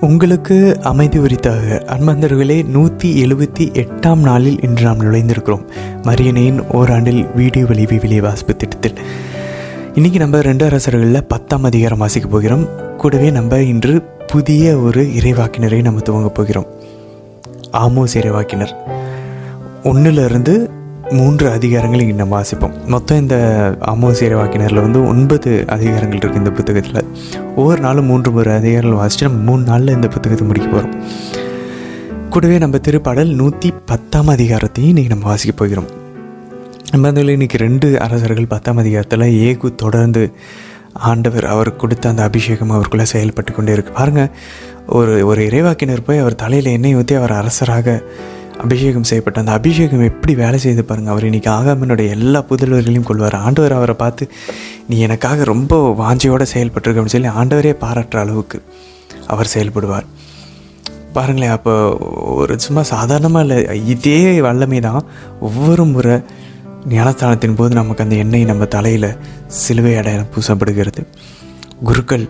உங்களுக்கு அமைதி உரித்தாக அன்பந்தர்களே, 178ஆம் நாளில் இன்று நாம் நுழைந்திருக்கிறோம் மரியணையின் ஓராண்டில் வீடியோ வழி விவிலிய வாசிப்பு திட்டத்தில். இன்றைக்கி நம்ம 2 அரசர்களில் 10ஆம் அதிகாரம் வாசிக்க போகிறோம். கூடவே நம்ம இன்று புதிய ஒரு இறைவாக்கினரை நம்ம துவங்க போகிறோம். ஆமோஸ் இறைவாக்கினர் 1லிருந்து 3 அதிகாரங்கள் இங்கே நம்ம வாசிப்போம். மொத்தம் இந்த ஆமோஸ் இறைவாக்கினரில் 9 அதிகாரங்கள் இருக்குது இந்த புத்தகத்தில். ஒவ்வொரு நாளும் 3 அதிகாரங்கள் வாசித்து நம்ம 3 நாளில் இந்த புத்தகத்தை முடிக்க போகிறோம். கூடவே நம்ம திருப்பாடல் 110ஆம் அதிகாரத்தையும் இன்றைக்கி நம்ம வாசிக்க போகிறோம். நம்ம அதில் இன்றைக்கி 2 அரசர்கள் 10ஆம் அதிகாரத்தில் ஏகு தொடர்ந்து ஆண்டவர் அவர் கொடுத்த அந்த அபிஷேகம் அவருக்குள்ளே செயல்பட்டு கொண்டே இருக்குது. பாருங்கள், ஒரு இறைவாக்கினர் போய் அவர் தலையில் எண்ணெய் ஊற்றி அவர் அரசராக அபிஷேகம் செய்யப்பட்ட அந்த அபிஷேகம் எப்படி வேலை செய்து பாருங்கள். அவர் இன்றைக்கி ஆகாமனுடைய எல்லா புதல்வர்களையும் கொள்வார். ஆண்டவர் அவரை பார்த்து, நீ எனக்காக ரொம்ப வாஞ்சியோடு செயல்பட்டிருக்க அப்படின்னு சொல்லி ஆண்டவரே பாராட்டுற அளவுக்கு அவர் செயல்படுவார். பாருங்களேன், அப்போ ஒரு சும்மா சாதாரணமாக இல்லை, இதே வல்லமை தான் ஒவ்வொரு முறை ஞானஸ்தானத்தின் போது நமக்கு அந்த எண்ணெய் நம்ம தலையில் சிலுவை அடையாளம் பூசப்படுகிறது. குருக்கள்,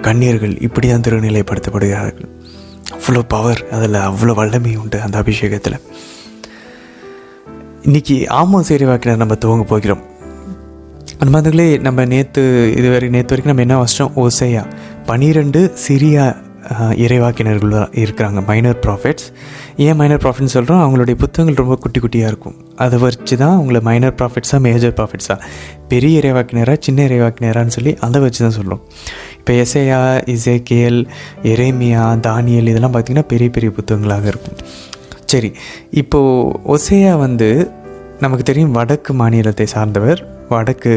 கன்னியர்கள் இப்படி தான் திருநிலைப்படுத்தப்படுகிறார்கள். அவ்வளோ பவர் அதில், அவ்வளோ வல்லமை உண்டு அந்த அபிஷேகத்தில். இன்றைக்கி ஆமோஸ் இறைவாக்கினர் நம்ம துவங்க போகிறோம். அன்பர்களே, நம்ம நேற்று வரைக்கும் நம்ம என்ன வாசித்தோம்? ஓசையா 12 சிறிய இறைவாக்கினர்கள் இருக்கிறாங்க, மைனர் ப்ராஃபிட்ஸ். ஏன் மைனர் ப்ராஃபிட்னு சொல்கிறோம்? அவங்களுடைய புத்தகங்கள் ரொம்ப குட்டி குட்டியாக இருக்கும். அதை வச்சு தான் அவங்கள மைனர் ப்ராஃபிட்ஸாக மேஜர் ப்ராஃபிட்ஸாக, பெரிய இறைவாக்கினராக சின்ன இறைவாக்கினரான்னு சொல்லி அதை வச்சு தான் சொல்கிறோம். இப்போ எசேயா, இசேக்கியேல், எரேமியா, தானியேல் இதெல்லாம் பார்த்திங்கன்னா பெரிய பெரிய புத்தகங்களாக இருக்கும். சரி, இப்போது ஓசேயா நமக்கு தெரியும் வடக்கு மாநிலத்தை சார்ந்தவர், வடக்கு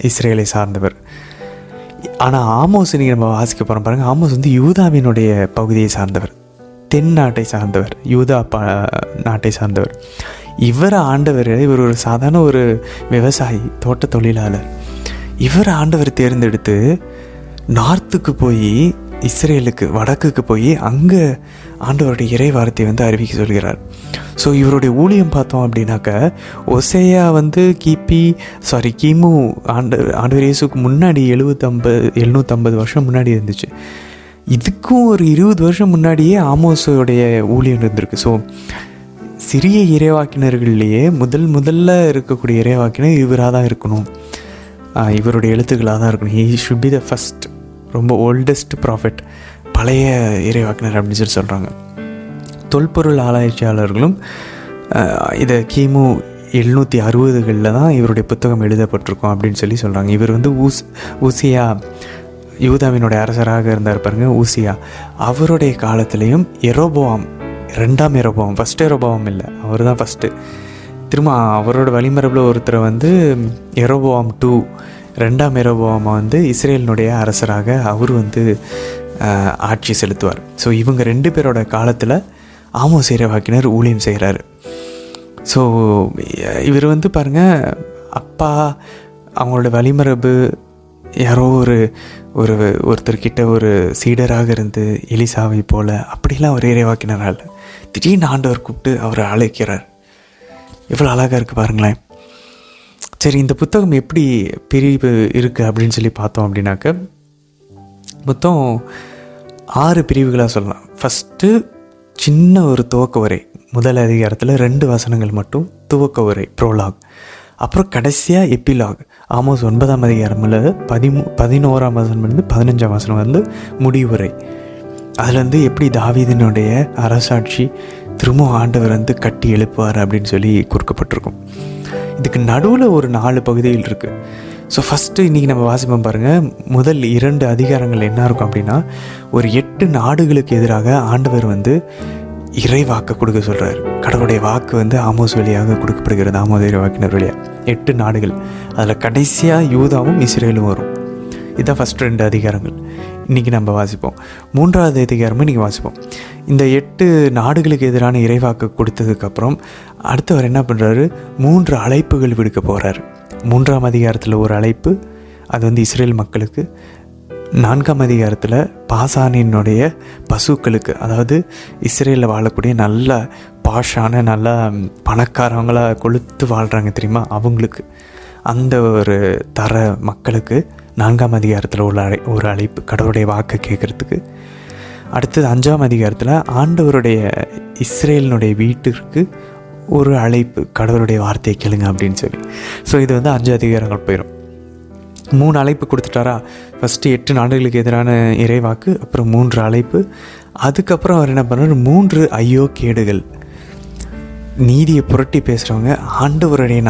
இஸ்ரேலை சார்ந்தவர். ஆனால் ஆமோஸ் நீங்கள் நம்ம வாசிக்க போகிறோம் பாருங்கள். ஆமோஸ் யூதாவினுடைய பகுதியை சார்ந்தவர், தென் நாட்டை சார்ந்தவர், யூதா நாட்டை சார்ந்தவர். ஆண்டவர் இவர் ஒரு சாதாரண ஒரு விவசாயி, தோட்ட தொழிலாளர். ஆண்டவர் தேர்ந்தெடுத்து நார்த்துக்கு போய், இஸ்ரேலுக்கு வடக்குக்கு போய் அங்கே ஆண்டவருடைய இறை வார்த்தையை அறிவிக்க சொல்கிறார். ஸோ இவருடைய ஊழியம் பார்த்தோம் அப்படின்னாக்க, ஒசேயா கிமு ஆண்டவர் இயேசுக்கு முன்னாடி 750 வருஷம் முன்னாடி இருந்துச்சு. இதுக்கும் ஒரு 20 வருஷம் முன்னாடியே ஆமோஸோடைய ஊழியம் இருந்திருக்கு. ஸோ சிறிய இறைவாக்கினர்கள்லேயே முதல்ல இருக்கக்கூடிய இறைவாக்கினர் இவராக தான் இருக்கணும், இவருடைய எழுத்துக்களாக தான் இருக்கணும். He should be the first, ரொம்ப ஓல்டஸ்ட் ப்ராஃபிட், பழைய இறைவாக்கினர் அப்படின்னு சொல்லி சொல்கிறாங்க. தொல்பொருள் ஆராய்ச்சியாளர்களும் இதை கிமு 760களில் தான் இவருடைய புத்தகம் எழுதப்பட்டிருக்கோம் அப்படின்னு சொல்லி சொல்கிறாங்க. இவர் ஊசியா, யூதாவினுடைய அரசராக இருந்தார் பாருங்க, ஊசியா. அவருடைய காலத்திலையும் எரோபோவாம், 2ஆம் எரோபோவாம், ஃபஸ்ட் எரோபோவாம் இல்லை, அவர் தான் ஃபஸ்ட்டு. திரும்ப அவரோட வழிமரபில் ஒருத்தர் எரோபோவாம் 2, 2ஆம் எரோபோவாம் இஸ்ரேலினுடைய அரசராக அவர் ஆட்சி செலுத்துவார். ஸோ இவங்க 2 பேரோட காலத்தில் ஆமோஸ் இறைவாக்கினர் ஊழியம் செய்கிறாரு. ஸோ இவர் பாருங்கள், அப்பா அவங்களோட வழிமரபு யாரோ ஒருத்தர்கிட்ட ஒரு சீடராக இருந்து எலிசாவை போல் அப்படிலாம் ஒரு இறைவாக்கினரால் திடீர்னு ஆண்டவர் கூப்பிட்டு அவரை அழைக்கிறார். எவ்வளோ அழகாக இருக்குது பாருங்களேன். சரி, இந்த புத்தகம் எப்படி பிரிவு இருக்குது அப்படின்னு சொல்லி பார்த்தோம் அப்படின்னாக்க, மொத்தம் 6 பிரிவுகளாக சொல்லலாம். ஃபஸ்ட்டு சின்ன ஒரு துவக்க உரை, முதல் அதிகாரத்தில் 2 வசனங்கள் மட்டும் துவக்க உரை, ப்ரோலாக். அப்புறம் கடைசியாக எப்பிலாக். ஆமோஸ் 9ஆம் அதிகாரமில் 11ஆம் வசனம் 15ஆம் வசனம் முடிவுரை. அதில் எப்படி தாவீதினுடைய அரசாட்சி திரும்ப ஆண்டவர் கட்டி எழுப்புவார் அப்படின்னு சொல்லி குறிக்கப்பட்டிருக்கும். இதுக்கு நடுவில் ஒரு 4 பகுதிகள் இருக்குது. ஸோ ஃபஸ்ட்டு இன்றைக்கி நம்ம வாசிப்போம் பாருங்கள். முதல் 2 அதிகாரங்கள் என்ன இருக்கும் அப்படின்னா, ஒரு 8 நாடுகளுக்கு எதிராக ஆண்டவர் இறை வாக்கு கொடுக்க சொல்கிறார். கடவுளுடைய வாக்கு ஆமோஸ் வழியாக கொடுக்கப்படுகிறது, ஆமோஸ் இறைவாக்கினர் வழியாக. 8 நாடுகள், அதில் கடைசியாக யூதாவும் இஸ்ரேலும் வரும். இதுதான் ஃபஸ்ட் 2 அதிகாரங்கள். இன்றைக்கி நம்ம வாசிப்போம். 3ஆவது அதிகாரமும் இன்றைக்கி வாசிப்போம். இந்த 8 நாடுகளுக்கு எதிரான இறைவாக்கு கொடுத்ததுக்கப்புறம் அடுத்தவர் என்ன பண்ணுறாரு? 3 அழைப்புகள் விடுக்க போகிறார். 3ஆம் அதிகாரத்தில் ஒரு அழைப்பு, அது இஸ்ரேல் மக்களுக்கு. 4ஆம் அதிகாரத்தில் பாசானினுடைய பசுக்களுக்கு, அதாவது இஸ்ரேலில் வாழக்கூடிய நல்ல பாஷான நல்ல பணக்காரவங்களாக கொளுத்து வாழ்கிறாங்க தெரியுமா, அவங்களுக்கு, அந்த ஒரு மக்களுக்கு 4ஆம் அதிகாரத்தில் உள்ள ஒரு அழைப்பு, கடவுளுடைய வாக்கை கேட்குறதுக்கு. அடுத்தது 5ஆம் அதிகாரத்தில் ஆண்டவருடைய இஸ்ரேலினுடைய வீட்டிற்கு ஒரு அழைப்பு, கடவுளுடைய வார்த்தையை கேளுங்க அப்படின்னு சொல்லி. ஸோ இது வந்து 5 அதிகாரங்கள் போயிடும். 3 அழைப்பு கொடுத்துட்டாரா. ஃபஸ்ட்டு 8 நாடுகளுக்கு எதிரான இறைவாக்கு, அப்புறம் 3 அழைப்பு. அதுக்கப்புறம் அவர் என்ன பண்ணுறாரு, 3 ஐயோ கேடுகள். நீதியை புரட்டி பேசுகிறவங்க, ஆண்டவருடைய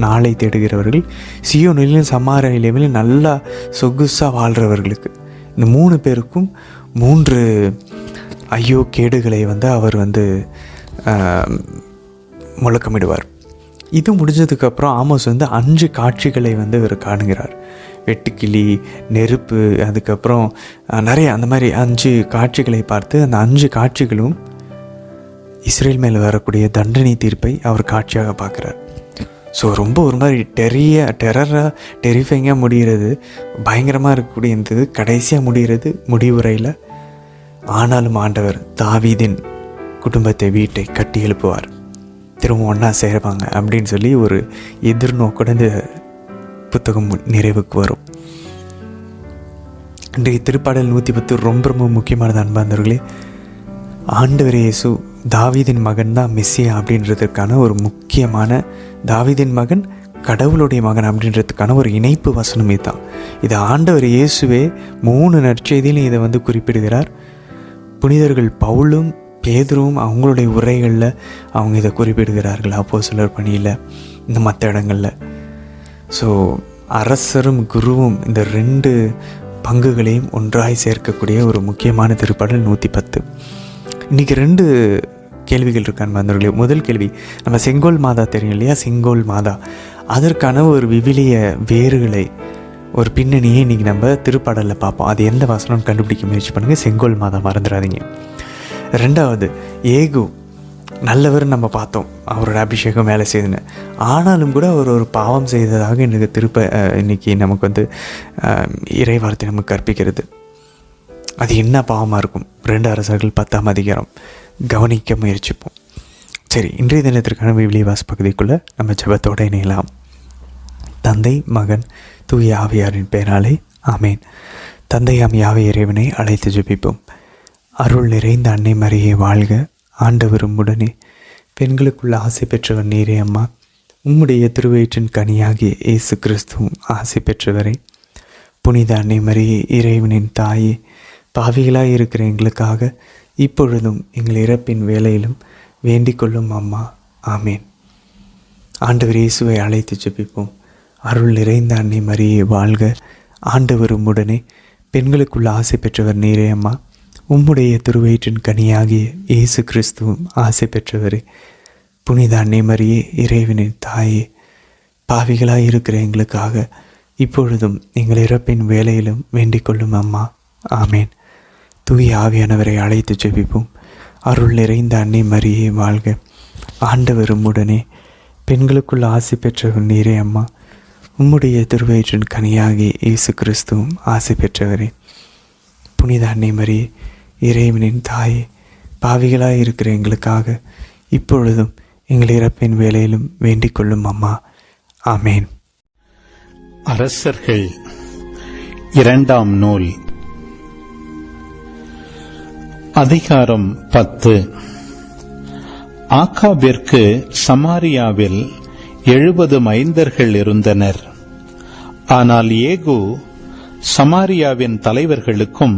நாளை தேடுகிறவர்கள், சியோனிலும் சமாரியாவிலும் நல்லா சொகுசாக வாழ்கிறவர்களுக்கு, இந்த 3 பேருக்கும் 3 ஐயோ கேடுகளை வந்து அவர் வந்து முழக்கமிடுவார். இது முடிஞ்சதுக்கப்புறம் ஆமோஸ் வந்து 5 காட்சிகளை வந்து இவர் காணுகிறார். வெட்டுக்கிளி, நெருப்பு, அதுக்கப்புறம் நிறைய அந்த மாதிரி 5 காட்சிகளை பார்த்து அந்த 5 காட்சிகளும் இஸ்ரேல் மேலே வரக்கூடிய தண்டனை தீர்ப்பை அவர் காட்சியாக பார்க்குறார். ஸோ ரொம்ப ஒரு மாதிரி டெரிஃபைங்காக முடிகிறது, பயங்கரமாக இருக்கக்கூடியது. கடைசியாக முடிகிறது முடிவுரையில், ஆனாலும் ஆண்டவர் தாவீதின் குடும்பத்தை, வீட்டை கட்டி எழுப்புவார், திரும்ப ஒன்றா சேருவாங்க அப்படின்னு சொல்லி ஒரு எதிர்நோக்குடன் இந்த புத்தகம் நிறைவுக்கு வரும். இன்றைய திருப்பாடல் 110 ரொம்ப ரொம்ப முக்கியமானது அன்பார்ந்தவர்களே. ஆண்டவர் இயேசு தாவீதின் மகன் தான் மெஸ்ஸியா அப்படின்றதுக்கான ஒரு முக்கியமான, தாவீதின் மகன் கடவுளுடைய மகன் அப்படின்றதுக்கான ஒரு இணைப்பு வசனம் இதுதான். இது ஆண்டவர் இயேசுவே 3 நற்செய்தியிலும் இதை வந்து குறிப்பிடுகிறார். புனிதர்கள் பவுலும் பேதுருவும் அவங்களுடைய உரைகளில் அவங்க இதை குறிப்பிடுகிறார்கள், அப்போஸ்தலர் பணியில், இந்த மற்ற இடங்களில். ஸோ அரசரும் குருவும் இந்த 2 பங்குகளையும் ஒன்றாய் சேர்க்கக்கூடிய ஒரு முக்கியமான திருப்பாடல் 110. இன்றைக்கி 2 கேள்விகள் இருக்கான்னு வந்தவர்களே. முதல் கேள்வி, நம்ம செங்கோல் மாதா தெரியும் இல்லையா, செங்கோல் மாதா, அதற்கான ஒரு விவிலிய வேறுகளை, ஒரு பின்னணியை இன்றைக்கி நம்ம திருப்பாடலில் பார்ப்போம். அது எந்த வசனம்னு கண்டுபிடிக்க முயற்சி பண்ணுங்கள். செங்கோல் மாதா மறந்துடாதீங்க. 2வது, ஏகு நல்லவர் நம்ம பார்த்தோம், அவரோட அபிஷேகம் வேலை செய்யுதுன்னு. ஆனாலும் கூட அவர் ஒரு பாவம் செய்ததாக இன்னைக்கு நமக்கு வந்து இறை வார்த்தை நமக்கு கற்பிக்கிறது. அது என்ன பாவமாக இருக்கும்? 2 அரசர்கள் 10ஆம் அதிகாரம் கவனிக்க முயற்சிப்போம். சரி, இன்றைய தினத்திற்கான விவிலிய பகுதிக்குள்ளே நம்ம ஜெபத்தோடு இணையலாம். தந்தை, மகன், தூய ஆவியாரின் பெயராலே ஆமேன். தந்தையாம் யாவை இறைவனை அழைத்து ஜெபிப்போம். அருள் நிறைந்த அன்னை மரியே வாழ்க, ஆண்டவரும் உடனே, பெண்களுக்குள்ள ஆசை பெற்றவர் நீரே அம்மா. உம்முடைய திருவயிற்றின் கனியாகிய இயேசு கிறிஸ்துவும் ஆசை பெற்றவரே. புனித அன்னை மரியே, இறைவனின் தாயே, பாவிகளாய் இருக்கிற எங்களுக்காக இப்பொழுதும் எங்கள் இறப்பின் வேளையிலும் வேண்டிக் கொள்ளும் அம்மா. ஆமேன். ஆண்டவர் இயேசுவை அழைத்து ஜெபிப்போம். அருள் நிறைந்த அன்னை மரியே வாழ்க, ஆண்டவரும் உடனே, பெண்களுக்குள்ள ஆசை பெற்றவர் நீரே அம்மா. உம்முடைய திருவயிற்றின் கனியாகிய இயேசு கிறிஸ்துவும் ஆசை பெற்றவரே. புனித அன்னை மரியே, இறைவனின் தாயே, பாவிகளாய் இருக்கிற எங்களுக்காக இப்பொழுதும் எங்கள் இறப்பின் வேளையிலும் வேண்டிக் கொள்ளும் அம்மா. ஆமேன். தூய ஆவியானவரை அழைத்து ஜெபிப்போம். அருள் நிறைந்த அன்னை மரியே வாழ்க, ஆண்டவரும் உடனே, பெண்களுக்குள் ஆசை பெற்றவர் நீரே அம்மா. உம்முடைய திருவயிற்றின் கனியாகிய இயேசு கிறிஸ்துவும் ஆசை பெற்றவரே. புனித அன்னை மரியே, இறைவனின் தாயே, பாவிகளாய் இருக்கிற எங்களுக்காக இப்பொழுதும் எங்கள் இறப்பின் வேளையிலும் வேண்டிக் கொள்ளும் அம்மா. ஆமேன். அரசர்கள் 2ஆம் நூல், அதிகாரம் 10. ஆகாபிற்கு சமாரியாவில் 70 மைந்தர்கள் இருந்தனர். ஆனால் ஏகு சமாரியாவின் தலைவர்களுக்கும்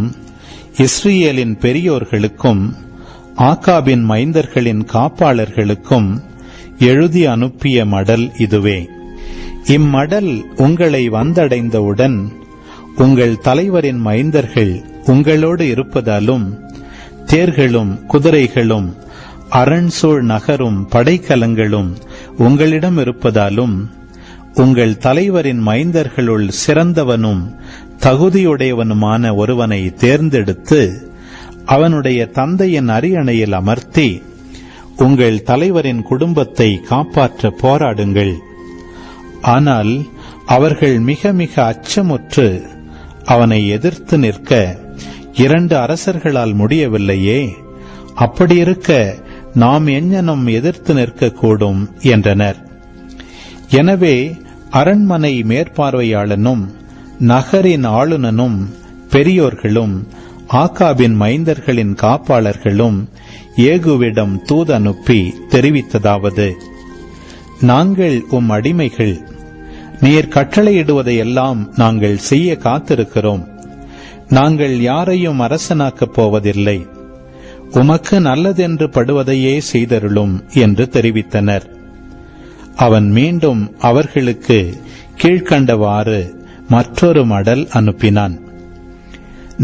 இஸ்ரேலின் பெரியோர்களுக்கும் ஆகாபின் மைந்தர்களின் காப்பாளர்களுக்கும் எழுதி அனுப்பிய மடல் இதுவே. இம்மடல் உங்களை வந்தடைந்தவுடன் உங்கள் தலைவரின் மைந்தர்கள் உங்களோடு இருப்பதாலும் தேர்களும் குதிரைகளும் அரண்சூழ் நகரும் படைக்கலங்களும் உங்களிடம் இருப்பதாலும் உங்கள் தலைவரின் மைந்தர்களுள் சிறந்தவனும் தகுதியுடையவனுமான ஒருவனை தேர்ந்தெடுத்து அவனுடைய தந்தையின் அரியணையில் அமர்த்தி உங்கள் தலைவரின் குடும்பத்தை காப்பாற்ற போராடுங்கள். ஆனால் அவர்கள் மிக மிக அச்சமுற்று அவனை எதிர்த்து நிற்க 2 அரசர்களால் முடியவில்லையே. அப்படியிருக்க நாம் எஞ்ஞனம் எதிர்த்து நிற்கக்கூடும் என்றனர். எனவே அரண்மனை மேற்பார்வையாளனும் நகரின் ஆளுநனும் பெரியோர்களும் ஆகாபின் மைந்தர்களின் காப்பாளர்களும் ஏகுவிடம் தூதனுப்பி தெரிவித்ததாவது: நாங்கள் உம் அடிமைகள், நீர் கட்டளையிடுவதையெல்லாம் நாங்கள் செய்ய காத்திருக்கிறோம். நாங்கள் யாரையும் அரசனாக்கப் போவதில்லை. உமக்கு நல்லதென்று படுவதையே செய்தருளும் என்று தெரிவித்தனர். அவன் மீண்டும் அவர்களுக்கு கீழ்க்கண்டவாறு மற்றொரு மடல் அனுப்பினான்: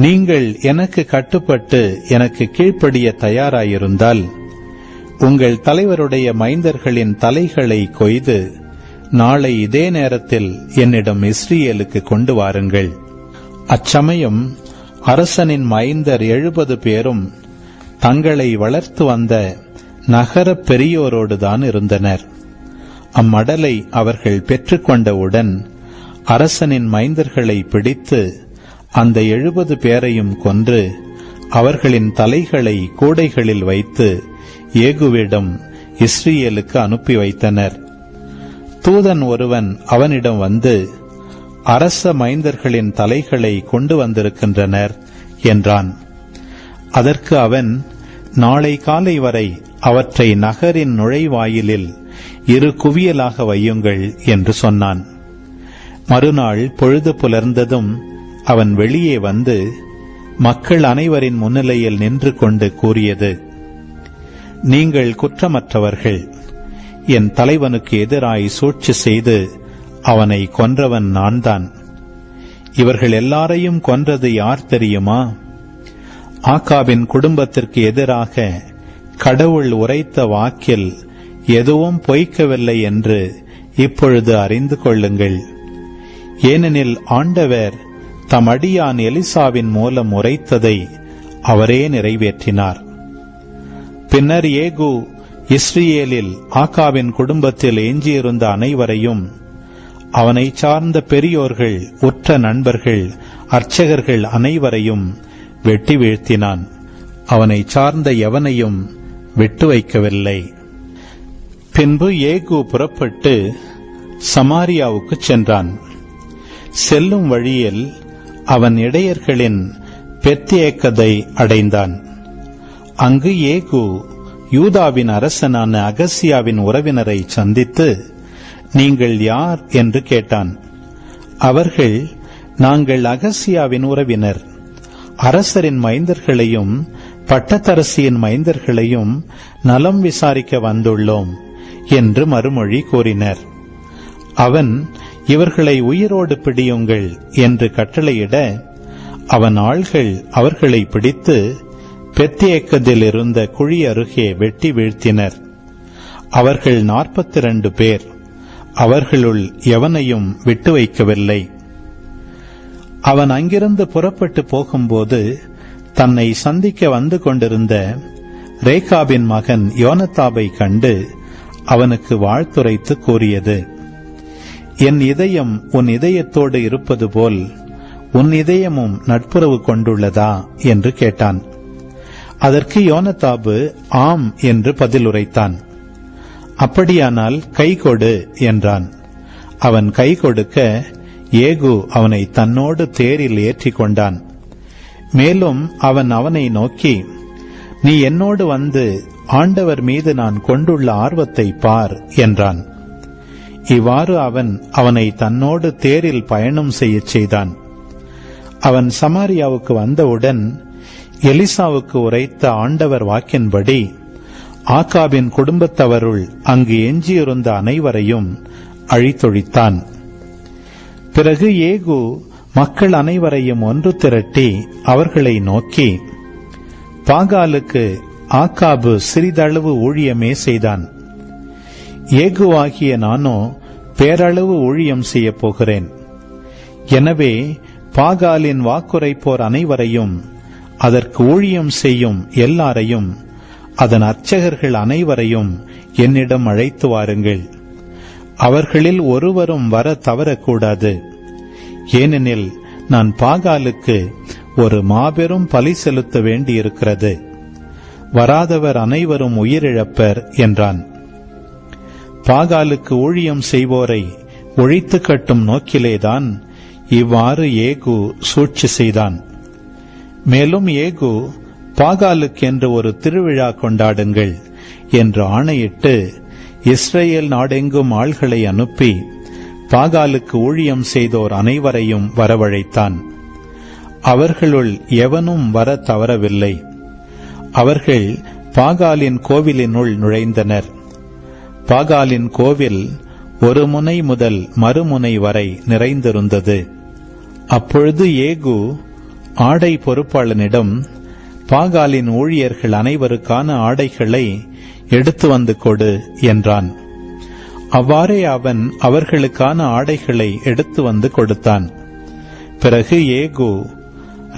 நீங்கள் எனக்கு கட்டுப்பட்டு எனக்கு கீழ்ப்படிய தயாராயிருந்தால் உங்கள் தலைவருடைய மைந்தர்களின் தலைகளை கொய்து நாளை இதே நேரத்தில் என்னிடம் இஸ்ரேலுக்கு கொண்டு வாருங்கள். அச்சமயம் அரசனின் மைந்தர் 70 பேரும் தங்களை வளர்த்து வந்த நகர பெரியோரோடுதான் இருந்தனர். அம்மடலை அவர்கள் பெற்றுக்கொண்டவுடன் அரசனின் மைந்தர்களை பிடித்து அந்த 70 பேரையும் கொன்று அவர்களின் தலைகளை கூடைகளில் வைத்து ஏகுவிடம் இஸ்ரேலுக்கு அனுப்பி வைத்தனர். தூதன் ஒருவன் அவனிடம் வந்து, அரச மைந்தர்களின் தலைகளை கொண்டு வந்திருக்கின்றனர் என்றான். அதற்கு அவன், நாளை காலை வரை அவற்றை நகரின் நுழைவாயிலில் 2 குவியலாக வையுங்கள் என்று சொன்னான். மறுநாள் பொழுது புலர்ந்ததும் அவன் வெளியே வந்து மக்கள் அனைவரின் முன்னிலையில் நின்று கொண்டு கூறியது: நீங்கள் குற்றமற்றவர்கள். என் தலைவனுக்கு எதிராய் சூழ்ச்சி செய்து அவனை கொன்றவன் நான்தான். இவர்கள் எல்லாரையும் கொன்றது யார் தெரியுமா? ஆகாபின் குடும்பத்திற்கு எதிராக கடவுள் உரைத்த வாக்கில் எதுவும் பொய்க்கவில்லை என்று இப்பொழுது அறிந்து கொள்ளுங்கள். ஏனெனில் ஆண்டவர் தம் அடியான் எலிசாவின் மூலம் உரைத்ததை அவரே நிறைவேற்றினார். பின்னர் ஏகு இஸ்ரேலில் ஆகாவின் குடும்பத்தில் எஞ்சியிருந்த அனைவரையும், அவனை சார்ந்த பெரியோர்கள், உற்ற நண்பர்கள், அர்ச்சகர்கள் அனைவரையும் வெட்டி வீழ்த்தினான். அவனை சார்ந்த எவனையும் விட்டு வைக்கவில்லை. பின்பு ஏகு புறப்பட்டு சமாரியாவுக்கு சென்றான். செல்லும் வழியில் அவன் இடையர்களின் பெத்யேக்கதை அடைந்தான். அங்கு ஏகு யூதாவின் அரசனான அகசியாவின் உறவினரை சந்தித்து, நீங்கள் யார் என்று கேட்டான். அவர்கள், நாங்கள் அகசியாவின் உறவினர், அரசரின் மைந்தர்களையும் பட்டத்தரசியின் மைந்தர்களையும் நலம் விசாரிக்க வந்துள்ளோம் என்று மறுமொழி கூறினர். அவன், இவர்களை உயிரோடு பிடியுங்கள் என்று கட்டளையிட அவன் ஆள்கள் அவர்களை பிடித்து பெத்யேக்கதில் இருந்த குழி அருகே வெட்டி வீழ்த்தினர். அவர்கள் 42 பேர். அவர்களுள் எவனையும் விட்டு வைக்கவில்லை. அவன் அங்கிருந்து புறப்பட்டு போகும்போது தன்னை சந்திக்க வந்து கொண்டிருந்த ரேகாபின் மகன் யோனதாபை கண்டு அவனுக்கு வாழ்த்துரைத்து கூறியது: என் இதயம் உன் இதயத்தோடு இருப்பது போல் உன் இதயமும் நட்புறவு கொண்டுள்ளதா என்று கேட்டான். அதற்கு யோனதாபு ஆம் என்று பதிலுரைத்தான். அப்படியானால் கை கொடு என்றான். அவன் கை கொடுக்க ஏகு அவனை தன்னோடு தேரில் ஏற்றி கொண்டான். மேலும் அவன் அவனை நோக்கி, நீ என்னோடு வந்து ஆண்டவர் மீது நான் கொண்டுள்ள ஆர்வத்தை பார் என்றான். இவ்வாறு அவன் அவனை தன்னோடு தேரில் பயணம் செய்யச் செய்தான். அவன் சமாரியாவுக்கு வந்தவுடன் எலிசாவுக்கு உரைத்த ஆண்டவர் வாக்கின்படி ஆகாபின் குடும்பத்தவருள் அங்கு எஞ்சியிருந்த அனைவரையும் அழித்தொழித்தான். பிறகு ஏகு மக்கள் அனைவரையும் ஒன்று திரட்டி அவர்களை நோக்கி, பாகாலுக்கு ஆகாபு சிறிதளவு ஊழியமே செய்தான். ஏகுவாகிய நானோ பேரளவு ஊழியம் செய்ய போகிறேன். எனவே பாகாலின் வாக்குரைப்போர் அனைவரையும், அதற்கு ஊழியம் செய்யும் எல்லாரையும், அதன் அர்ச்சகர்கள் அனைவரையும் என்னிடம் அழைத்து வாருங்கள். அவர்களில் ஒருவரும் வர தவறக்கூடாது. ஏனெனில் நான் பாகாலுக்கு ஒரு மாபெரும் பலி செலுத்த வேண்டியிருக்கிறது. வராதவர் அனைவரும் உயிரிழப்பர் என்றான். பாகாலுக்கு ஊழியம் செய்வோரை ஒழித்து கட்டும் நோக்கிலேதான் இவ்வாறு ஏகு சூழ்ச்சி செய்தான். மேலும் ஏகு, பாகாலுக்கென்று ஒரு திருவிழா கொண்டாடுங்கள் என்று ஆணையிட்டு இஸ்ரேல் நாடெங்கும் ஆள்களை அனுப்பி பாகாலுக்கு ஊழியம் செய்தோர் அனைவரையும் வரவழைத்தான். அவர்களுள் எவனும் வர தவறவில்லை. அவர்கள் பாகாலின் கோவிலினுள் நுழைந்தனர். பாகாலின் கோவில் ஒரு முனை முதல் மறுமுனை வரை நிறைந்திருந்தது. அப்பொழுது ஏகு ஆடை பொறுப்பாளனிடம், பாகாலின் ஊழியர்கள் அனைவருக்கான ஆடைகளை எடுத்து வந்து கொடு என்றான். அவ்வாறே அவன் அவர்களுக்கான ஆடைகளை எடுத்து வந்து கொடுத்தான். பிறகு ஏகு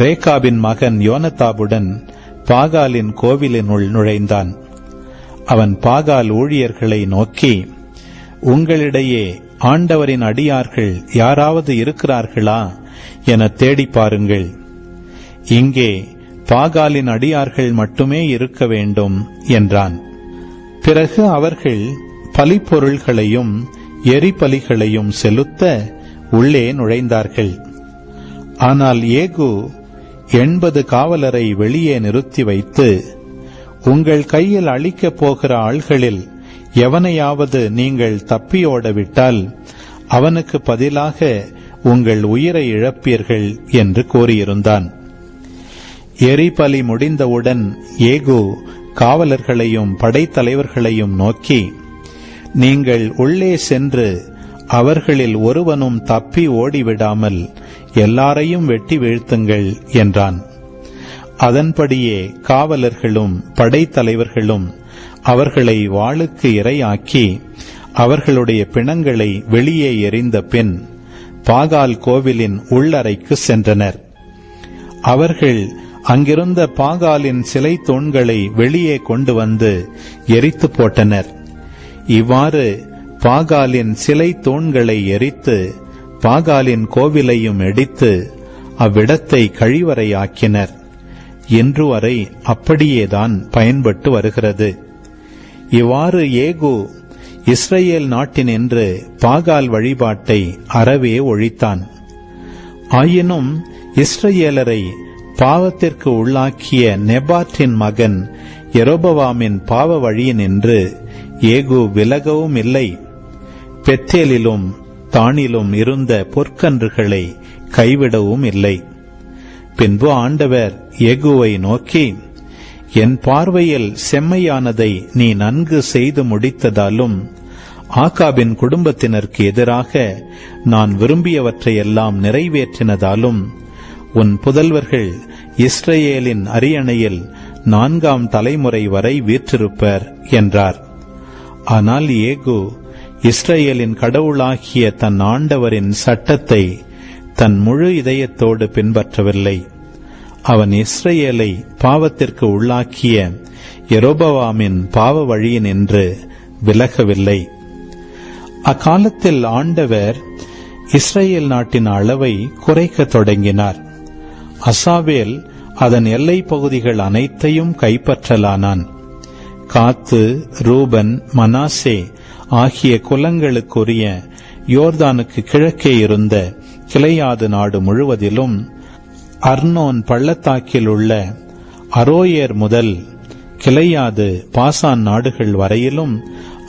ரேகாபின் மகன் யோனதாபுடன் பாகாலின் கோவிலினுள் நுழைந்தான். அவன் பாகால் ஊழியர்களை நோக்கி, உங்களிடையே ஆண்டவரின் அடியார்கள் யாராவது இருக்கிறார்களா என தேடி பாருங்கள். இங்கே பாகாலின் அடியார்கள் மட்டுமே இருக்க வேண்டும் என்றான். பிறகு அவர்கள் பலிப்பொருள்களையும் எரிபலிகளையும் செலுத்த உள்ளே நுழைந்தார்கள். ஆனால் ஏகு 80 காவலரை வெளியே நிறுத்தி வைத்து, உங்கள் கையில் அளிக்கப் போகிற ஆள்களில் எவனையாவது நீங்கள் தப்பியோட விட்டால் அவனுக்கு பதிலாக உங்கள் உயிரை இழப்பீர்கள் என்று கூறியிருந்தான். எரிபலி முடிந்தவுடன் ஏகு காவலர்களையும் படைத்தலைவர்களையும் நோக்கி, நீங்கள் உள்ளே சென்று அவர்களில் ஒருவனும் தப்பி ஓடிவிடாமல் எல்லாரையும் வெட்டி வீழ்த்துங்கள் என்றான். அதன்படியே காவலர்களும் படைத்தலைவர்களும் அவர்களை வாளுக்கு இரையாக்கி அவர்களுடைய பிணங்களை வெளியே எறிந்த பின் பாகால் கோவிலின் உள்ளறைக்கு சென்றனர். அவர்கள் அங்கிருந்த பாகாலின் சிலை தூண்களை வெளியே கொண்டு வந்து எரித்து போட்டனர். இவ்வாறு பாகாலின் சிலை தூண்களை எரித்து பாகாலின் கோவிலையும் இடித்து அவ்விடத்தை கழிவறையாக்கினர். இன்று வரை அப்படியேதான் பயன்பட்டு வருகிறது. இவ்வாறு ஏகு இஸ்ரேல் நாட்டினின்று பாகால் வழிபாட்டை அறவே ஒழித்தான். ஆயினும் இஸ்ரேலரை பாவத்திற்கு உள்ளாக்கிய நெபாற்றின் மகன் யெரொபெயாமின் பாவ வழியினின்று ஏகு விலகவும் இல்லை. பெத்தேலிலும் தானிலும் இருந்த பொற்கன்றுகளை கைவிடவும் இல்லை. பின்பு ஆண்டவர் ஏகுவை நோக்கி, என் பார்வையில் செம்மையானதை நீ நன்கு செய்து முடித்ததாலும் ஆகாபின் குடும்பத்தினருக்கு எதிராக நான் விரும்பியவற்றையெல்லாம் நிறைவேற்றினதாலும் உன் புதல்வர்கள் இஸ்ரேலின் அரியணையில் 4ஆம் தலைமுறை வரை வீற்றிருப்பர் என்றார். ஆனால் ஏகு இஸ்ரேலின் கடவுளாகிய தன் ஆண்டவரின் சட்டத்தை தன் முழு இதயத்தோடு பின்பற்றவில்லை. அவன் இஸ்ரேலை பாவத்திற்கு உள்ளாக்கிய யெரொபெயாமின் பாவ வழியினின்று விலகவில்லை. அக்காலத்தில் ஆண்டவர் இஸ்ரேல் நாட்டின் அளவை குறைக்க தொடங்கினார். அசாவேல் அதன் எல்லை பகுதிகள் அனைத்தையும் கைப்பற்றலானான். காத்து, ரூபன், மனாசே ஆகிய குலங்களுக்குரிய யோர்தானுக்கு கிழக்கே இருந்த கிளையாது நாடு முழுவதிலும் அர்னோன் பள்ளத்தாக்கில் உள்ள அரோயேர் முதல் கிளையாது பாசான் நாடுகள் வரையிலும்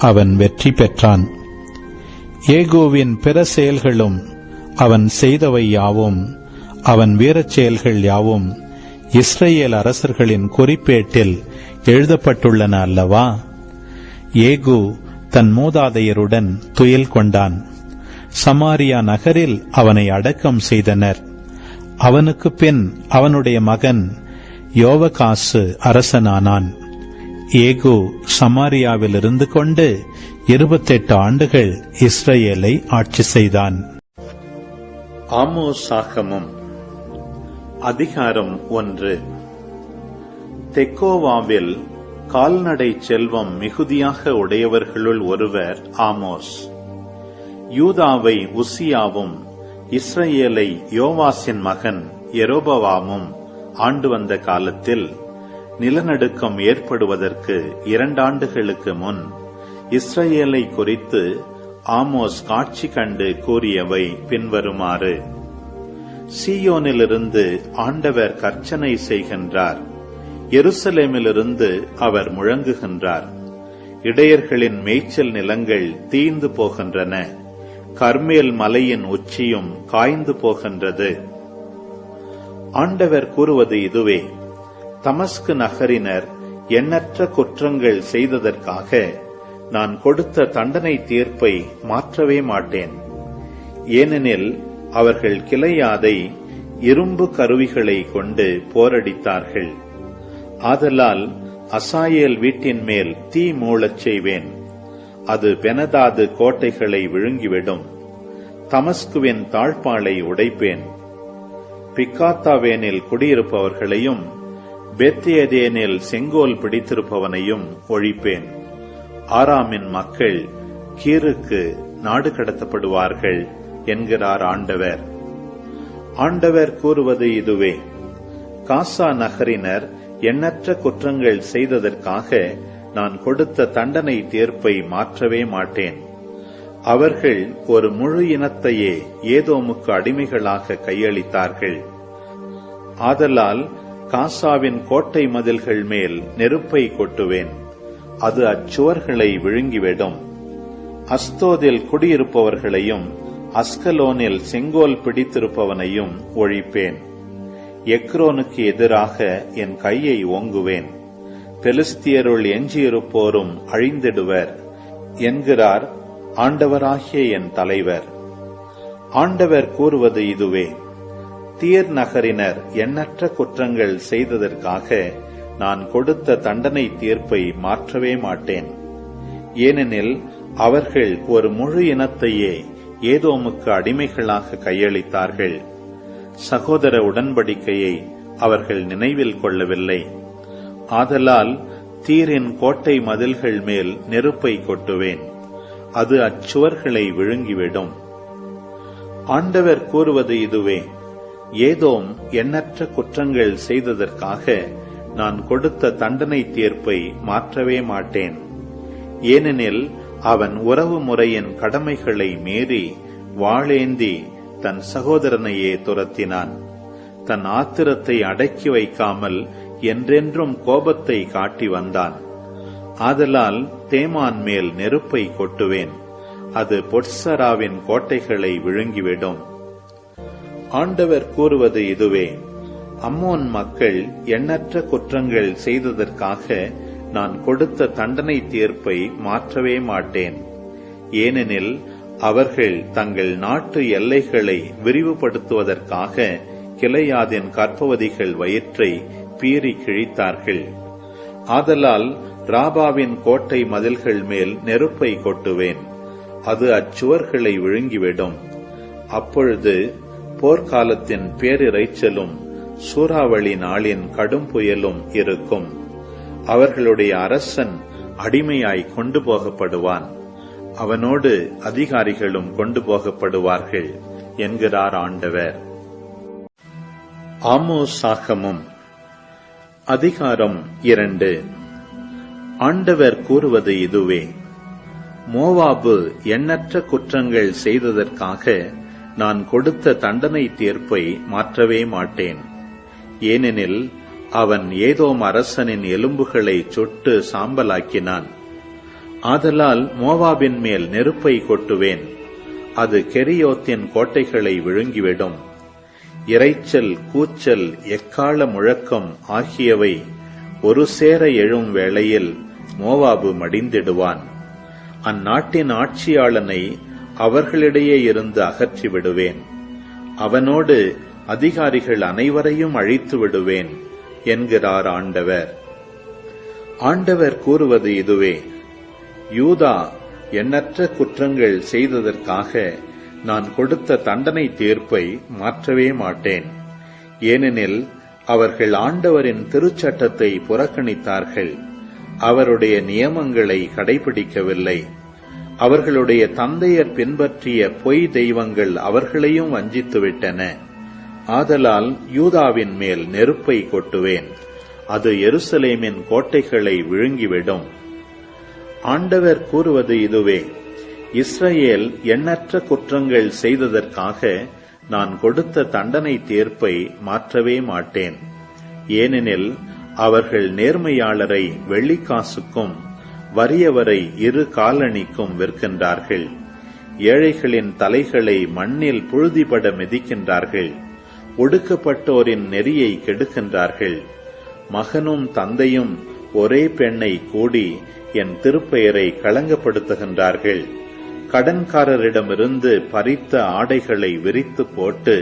அவன் வெற்றி பெற்றான். ஏகுவின் பிற செயல்களும் அவன் செய்தவை யாவும் அவன் வீரச் செயல்கள் யாவும் இஸ்ரேல் அரசர்களின் குறிப்பேட்டில் எழுதப்பட்டுள்ளன அல்லவா? ஏகு தன் மூதாதையருடன் துயில் கொண்டான். சமாரியா நகரில் அவனை அடக்கம் செய்தனர். அவனுக்கு பின் அவனுடைய மகன் யோவகாசு அரசனானான். ஏகு சமாரியாவில் இருந்து கொண்டு 28 ஆண்டுகள் இஸ்ரேலை ஆட்சி செய்தான். ஆமோஸாகமம் அதிகாரம் 1. தெக்கோவாவில் கால்நடை செல்வம் மிகுதியாக உடையவர்களுள் ஒருவர் ஆமோஸ். யூதாவை உசியாவும் இஸ்ரேலை யோவாசின் மகன் யெரொபெயாமும் ஆண்டு வந்த காலத்தில் நிலநடுக்கம் ஏற்படுவதற்கு 2 ஆண்டுகளுக்கு முன் இஸ்ரேலை குறித்து ஆமோஸ் காட்சி கண்டு கூறியவை பின்வருமாறு: சீயோனிலிருந்து ஆண்டவர் கர்ச்சனை செய்கின்றார். எருசலேமிலிருந்து அவர் முழங்குகின்றார். இடையர்களின் மேய்ச்சல் நிலங்கள் தீந்து போகின்றன. கர்மேல் மலையின் உச்சியும் காய்ந்து போகின்றது. ஆண்டவர் கூறுவது இதுவே: தமஸ்கு நகரினர் எண்ணற்ற குற்றங்கள் செய்ததற்காக நான் கொடுத்த தண்டனை தீர்ப்பை மாற்றவே மாட்டேன். ஏனெனில் அவர்கள் கிளையாதை இரும்பு கருவிகளை கொண்டு போரடித்தார்கள். ஆதலால் அசாயேல் வீட்டின் மேல் தீ மூளச் செய்வேன். அது பெனதாது கோட்டைகளை விழுங்கிவிடும். தமஸ்குவின் தாழ்பாளை உடைப்பேன். பிக்காத்தாவேனில் குடியிருப்பவர்களையும் பெத்யேதேனில் செங்கோல் பிடித்திருப்பவனையும் ஒழிப்பேன். ஆராமின் மக்கள் கீருக்கு நாடு கடத்தப்படுவார்கள் என்கிறார் ஆண்டவர். ஆண்டவர் கூறுவது இதுவே: காசா நகரினர் எண்ணற்ற குற்றங்கள் செய்ததற்காக நான் கொடுத்த தண்டனை தீர்ப்பை மாற்றவே மாட்டேன். அவர்கள் ஒரு முழு இனத்தையே ஏதோமுக்கு அடிமைகளாக கையளித்தார்கள். ஆதலால் காசாவின் கோட்டை மதில்கள் மேல் நெருப்பை கொட்டுவேன். அது அச்சுவர்களை விழுங்கிவிடும். அஸ்தோதில் குடியிருப்பவர்களையும் அஸ்கலோனில் செங்கோல் பிடித்திருப்பவனையும் ஒழிப்பேன். எக்ரோனுக்கு எதிராக என் கையை ஓங்குவேன். பெலிஸ்தியருள் எஞ்சியிருப்போரும் அழிந்திடுவர் என்கிறார் ஆண்டவராகிய என் தலைவர். ஆண்டவர் கூறுவது இதுவே: தீர் நகரினர் எண்ணற்ற குற்றங்கள் செய்ததற்காக நான் கொடுத்த தண்டனை தீர்ப்பை மாற்றவே மாட்டேன். ஏனெனில் அவர்கள் ஒரு முழு இனத்தையே ஏதோமுக்கு அடிமைகளாக கையளித்தார்கள். சகோதர உடன்படிக்கையை அவர்கள் நினைவில் கொள்ளவில்லை. ஆதலால் தீரின் கோட்டை மதில்கள் மேல் நெருப்பை கொட்டுவேன். அது அச்சுவர்களை விழுங்கிவிடும். ஆண்டவர் கூறுவது இதுவே: ஏதோம் எண்ணற்ற குற்றங்கள் செய்ததற்காக நான் கொடுத்த தண்டனை தீர்ப்பை மாற்றவே மாட்டேன். ஏனெனில் அவன் உறவு முறையின் கடமைகளை மீறி வாளேந்தி தன் சகோதரனையே துரத்தினான். தன் ஆத்திரத்தை அடக்கி வைக்காமல் என்றென்றும் கோபத்தை காட்டி வந்தான். ஆதலால் தேமான் மேல் நெருப்பை கொட்டுவேன். அது பொட்சராவின் கோட்டைகளை விழுங்கிவிடும். ஆண்டவர் கூறுவது இதுவே: அம்மோன் மக்கள் எண்ணற்ற குற்றங்கள் செய்ததற்காக நான் கொடுத்த தண்டனை தீர்ப்பை மாற்றவே மாட்டேன். ஏனெனில் அவர்கள் தங்கள் நாட்டு எல்லைகளை விரிவுபடுத்துவதற்காக கிளையாதின் கர்ப்பவதிகள் வயிற்றை பீறி கிழித்தார்கள். ஆதலால் ராபாவின் கோட்டை மதில்கள் மேல் நெருப்பை கொட்டுவேன். அது அச்சுவர்களை விழுங்கிவிடும். அப்பொழுது போர்க்காலத்தின் பேரிரைச்சலும் சூறாவளி நாளின் கடும் புயலும் இருக்கும். அவர்களுடைய அரசன் அடிமையாய் கொண்டு போகப்படுவான். அவனோடு அதிகாரிகளும் கொண்டு போகப்படுவார்கள் என்கிறார் ஆண்டவர். ஆமோஸ் ஆகமம் அதிகாரம் 2. ஆண்டவர் கூறுவது இதுவே: மோவாபு எண்ணற்ற குற்றங்கள் செய்ததற்காக நான் கொடுத்த தண்டனை தீர்ப்பை மாற்றவே மாட்டேன். ஏனெனில் அவன் ஏதோம் அரசனின் எலும்புகளை சுட்டு சாம்பலாக்கினான். ஆதலால் மோவாபின் மேல் நெருப்பை கொட்டுவேன். அது கெரியோத்தின் கோட்டைகளை விழுங்கிவிடும். இரைச்சல், கூச்சல், எக்கால முழக்கம் ஆகியவை ஒரு சேர எழும் வேளையில் மோவாபு மடிந்திடுவான். அந்நாட்டின் ஆட்சியாளனை அவர்களிடையே இருந்து அகற்றி விடுவேன். அவனோடு அதிகாரிகள் அனைவரையும் அழித்து விடுவேன் என்கிறார் ஆண்டவர். ஆண்டவர் கூறுவது இதுவே: யூதா எண்ணற்ற குற்றங்கள் செய்ததற்காக நான் கொடுத்த தண்டனை தீர்ப்பை மாற்றவே மாட்டேன். ஏனெனில் அவர்கள் ஆண்டவரின் திருச்சட்டத்தை புறக்கணித்தார்கள். அவருடைய நியமங்களை கடைபிடிக்கவில்லை. அவர்களுடைய தந்தையர் பின்பற்றிய பொய் தெய்வங்கள் அவர்களையும் வஞ்சித்துவிட்டன. ஆதலால் யூதாவின் மேல் நெருப்பை கொட்டுவேன். அது எருசலேமின் கோட்டைகளை விழுங்கிவிடும். ஆண்டவர் கூறுவது இதுவே: இஸ்ரவேல் எண்ணற்ற குற்றங்கள் செய்ததற்காக நான் கொடுத்த தண்டனை தீர்ப்பை மாற்றவே மாட்டேன். ஏனெனில் அவர்கள் நேர்மையாளரை வெள்ளிக்காசுக்கும் வறியவரை 2 காலணிக்கும் விற்கின்றார்கள். ஏழைகளின் தலைகளை மண்ணில் புழுதிபட மிதிக்கின்றார்கள். ஒடுக்கப்பட்டோரின் நெறியை கெடுக்கின்றார்கள். மகனும் தந்தையும் ஒரே பெண்ணை கூடி என் திருப்பெயரை களங்கப்படுத்துகின்றார்கள். கடன்காரரிடமிருந்து பறித்த ஆடைகளை விரித்து போட்டு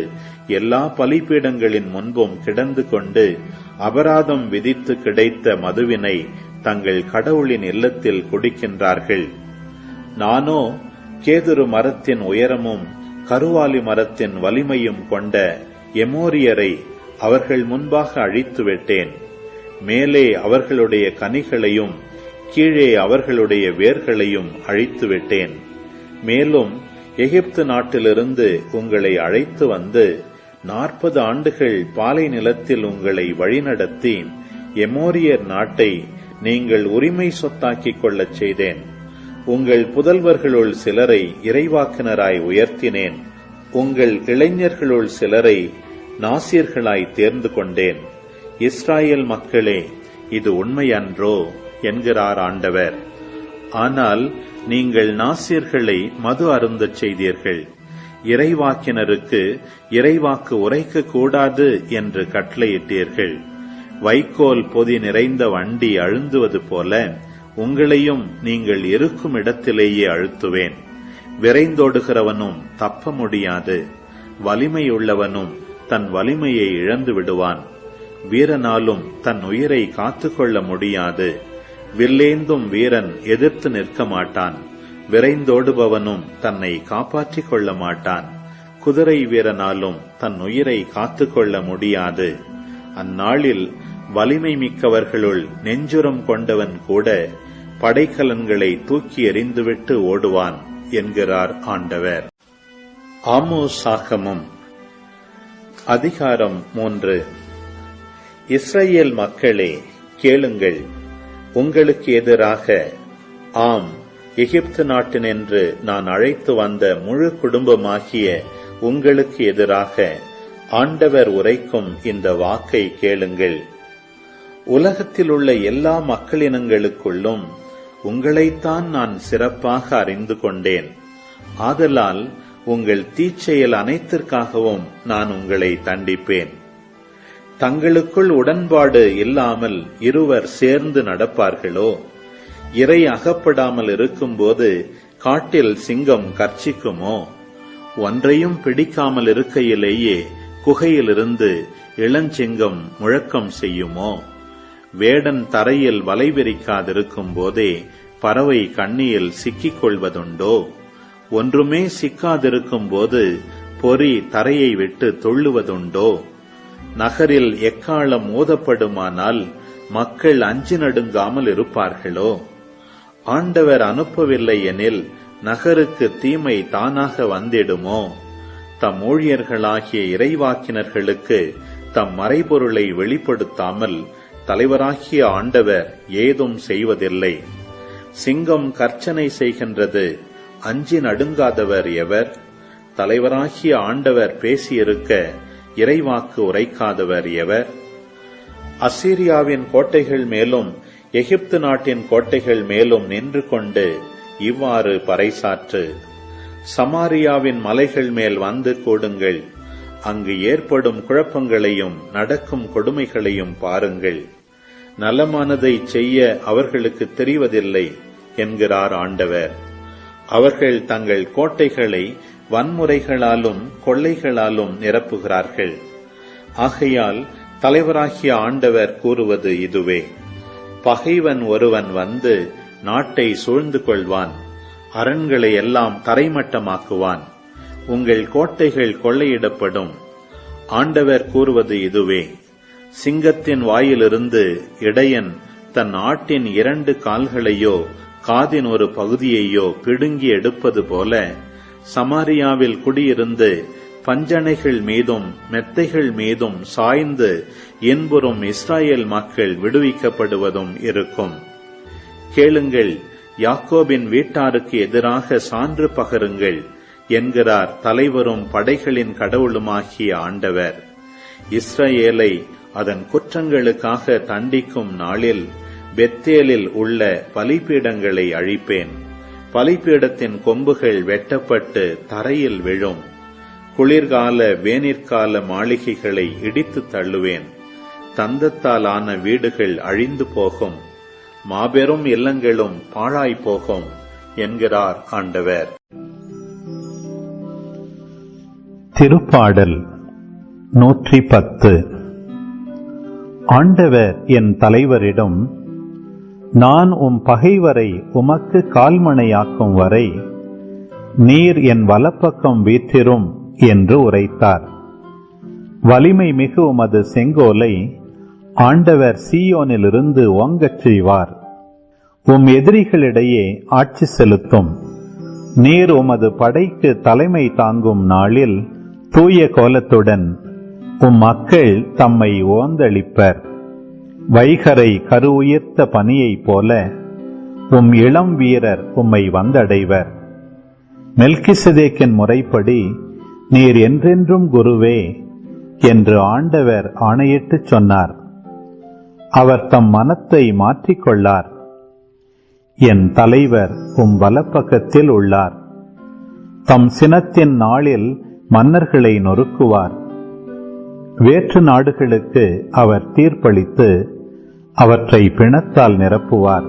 எல்லா பலிபீடங்களின் முன்பும் கிடந்து கொண்டு அபராதம் விதித்து கிடைத்த மதுவினை தங்கள் கடவுளின் இல்லத்தில் குடிக்கின்றார்கள். நானோ கேதுரு மரத்தின் உயரமும் கருவாலி மரத்தின் வலிமையும் கொண்ட எமோரியரை அவர்கள் முன்பாக அழித்து விட்டேன். மேலே அவர்களுடைய கனிகளையும் கீழே அவர்களுடைய வேர்களையும் அழித்து விட்டேன். மேலும் எகிப்து நாட்டிலிருந்து உங்களை அழைத்து வந்து 40 ஆண்டுகள் பாலை நிலத்தில் உங்களை வழிநடத்தி எமோரியர் நாட்டை நீங்கள் உரிமை சொத்தாக்கிக் கொள்ளச் செய்தேன். உங்கள் புதல்வர்களுள் சிலரை இறைவாக்கினராய் உயர்த்தினேன். உங்கள் இளைஞர்களுள் சிலரை நாசீர்களாய் தேர்ந்து கொண்டேன். இஸ்ராயேல் மக்களே, இது உண்மையன்றோ என்கிறார் ஆண்டவர். ஆனால் நீங்கள் நாசீர்களை மது அருந்தச் செய்தீர்கள். இறைவாக்கினருக்கு இறைவாக்கு உரைக்க கூடாது என்று கட்டளையிட்டீர்கள். வைக்கோல் பொதி நிறைந்த வண்டி அழுந்துவது போல உங்களையும் நீங்கள் இருக்கும் இடத்திலேயே அழுத்துவேன். விரைந்தோடுகிறவனும் தப்ப முடியாது. வலிமையுள்ளவனும் தன் வலிமையை இழந்து விடுவான். வீரனாலும் தன் உயிரை காத்துக்கொள்ள முடியாது. வில்லேந்தும் வீரன் எதிர்த்து நிற்க மாட்டான். விரைந்தோடுபவனும் தன்னை காப்பாற்றிக் கொள்ள மாட்டான். குதிரை வீரனாலும் தன் உயிரை காத்துக்கொள்ள முடியாது. அந்நாளில் வலிமை மிக்கவர்களுள் நெஞ்சுரம் கொண்டவன் கூட படைக்கலன்களை தூக்கி எறிந்துவிட்டு ஓடுவான் என்கிறார் ஆண்டவர். ஆமோஸாகமம் அதிகாரம் 3. இஸ்ரவேல் மக்களே, கேளுங்கள். உங்களுக்கு எதிராக, ஆம், எகிப்து நாட்டினின்று நான் அழைத்து வந்த முழு குடும்பமாகிய உங்களுக்கு எதிராக ஆண்டவர் உரைக்கும் இந்த வாக்கை கேளுங்கள். உலகத்தில் உள்ள எல்லா மக்களினங்களுக்குள்ளும் உங்களைத்தான் நான் சிறப்பாக அறிந்து கொண்டேன். ஆதலால் உங்கள் தீச்செயல் அனைத்திற்காகவும் நான் உங்களை தண்டிப்பேன். தங்களுக்குள் உடன்பாடு இல்லாமல் இருவர் சேர்ந்து நடப்பார்களோ? இரை அகப்படாமல் இருக்கும்போது காட்டில் சிங்கம் கர்ச்சிக்குமோ? ஒன்றையும் பிடிக்காமல் இருக்கையிலேயே குகையிலிருந்து இளஞ்சிங்கம் முழக்கம் செய்யுமோ? வேடன் தரையில் வலை விரிக்காதிருக்கும் போதே பறவை கண்ணியில் சிக்கிக் கொள்வதுண்டோ? ஒன்றுமே சிக்காதிருக்கும் போது பொறி தரையை விட்டு தொள்ளுவதுண்டோ? நகரில் எக்காலம் ஊதப்படுமானால் மக்கள் அஞ்சி நடுங்காமல் இருப்பார்களோ? ஆண்டவர் அனுப்பவில்லை எனில் நகருக்கு தீமை தானாக வந்திடுமோ? தம் ஊழியர்களாகிய இறைவாக்கினர்களுக்கு தம் மறைபொருளை வெளிப்படுத்தாமல் தலைவராகிய ஆண்டவர் ஏதும் செய்வதில்லை. சிங்கம் கர்ச்சனை செய்கின்றது, அஞ்சி நடுங்காதவர் எவர்? தலைவராகிய ஆண்டவர் பேசியிருக்க இறைவாக்கு உரைக்காதவர் எவர்? அசீரியாவின் கோட்டைகள் மேலும் எகிப்து நாட்டின் கோட்டைகள் மேலும் நின்று கொண்டு இவ்வாறு பறைசாற்று: சமாரியாவின் மலைகள் மேல் வந்து கூடுங்கள். அங்கு ஏற்படும் குழப்பங்களையும் நடக்கும் கொடுமைகளையும் பாருங்கள். நலமானதை செய்ய அவர்களுக்கு தெரிவதில்லை என்கிறார் ஆண்டவர். அவர்கள் தங்கள் கோட்டைகளை வன்முறைகளாலும் கொள்ளைகளாலும் நிரப்புகிறார்கள். ஆகையால் தலைவராகிய ஆண்டவர் கூறுவது இதுவே: பகைவன் ஒருவன் வந்து நாட்டை சூழ்ந்து கொள்வான், அரண்களை எல்லாம் தரைமட்டமாக்குவான், உங்கள் கோட்டைகள் கொள்ளையிடப்படும். ஆண்டவர் கூறுவது இதுவே: சிங்கத்தின் வாயிலிருந்து இடையன் தன் ஆட்டின் 2 கால்களையோ காதின் ஒரு பகுதியையோ பிடுங்கி எடுப்பது போல சமாரியாவில் குடியிருந்து பஞ்சணைகள் மீதும் மெத்தைகள் மீதும் சாய்ந்து இன்புறும் இஸ்ராயேல் மக்கள் விடுவிக்கப்படுவதும் இருக்கும். கேளுங்கள், யாக்கோபின் வீட்டாருக்கு எதிராக சான்று பகருங்கள். என்கிறார் தலைவரும் படைகளின் கடவுளுமாகிய ஆண்டவர். இஸ்ரவேலை அதன் குற்றங்களுக்காக தண்டிக்கும் நாளில் பெத்தேலில் உள்ள பலிபீடங்களை அழிப்பேன். பலிபீடத்தின் கொம்புகள் வெட்டப்பட்டு தரையில் விழும். குளிர்கால வேனிற்கால மாளிகைகளை இடித்து தள்ளுவேன். தந்தத்தால் ஆன வீடுகள் அழிந்து போகும். மாபெரும் இல்லங்களும் பாழாய் போகும் என்கிறார் ஆண்டவர். திருப்பாடல் 110. ஆண்டவர் என் தலைவரிடம், நான் உம் பகைவரை உமக்கு கால்மணையாக்கும் வரை நீர் என் வலப்பக்கம் வீற்றிரும் என்று உரைத்தார். வலிமை மிகு உமது செங்கோலை ஆண்டவர் சீயோனிலிருந்து ஓங்கச் செய்வார். உம் எதிரிகளிடையே ஆட்சி செலுத்தும். நீர் உமது படைக்கு தலைமை தாங்கும் நாளில் தூய கோலத்துடன் உம் மக்கள் தம்மை ஓந்தளிப்பர். வைகரை கரு உயர்த்த பனியைப் போல உம் இளம் வீரர் உம்மை வந்தடைவர். மெல்கிசதேக்கின் முறைப்படி நீர் என்றென்றும் குருவே என்று ஆண்டவர் ஆணையிட்டு சொன்னார். அவர் தம் மனத்தை மாற்றிக்கொள்ளார். என் தலைவர் உம் வலப்பக்கத்தில் உள்ளார். தம் சினத்தின் நாளில் மன்னர்களை நொறுக்குவார். வேற்று நாடுகளுக்கு அவர் தீர்ப்பளித்து அவற்றை பிணத்தால் நிரப்புவார்.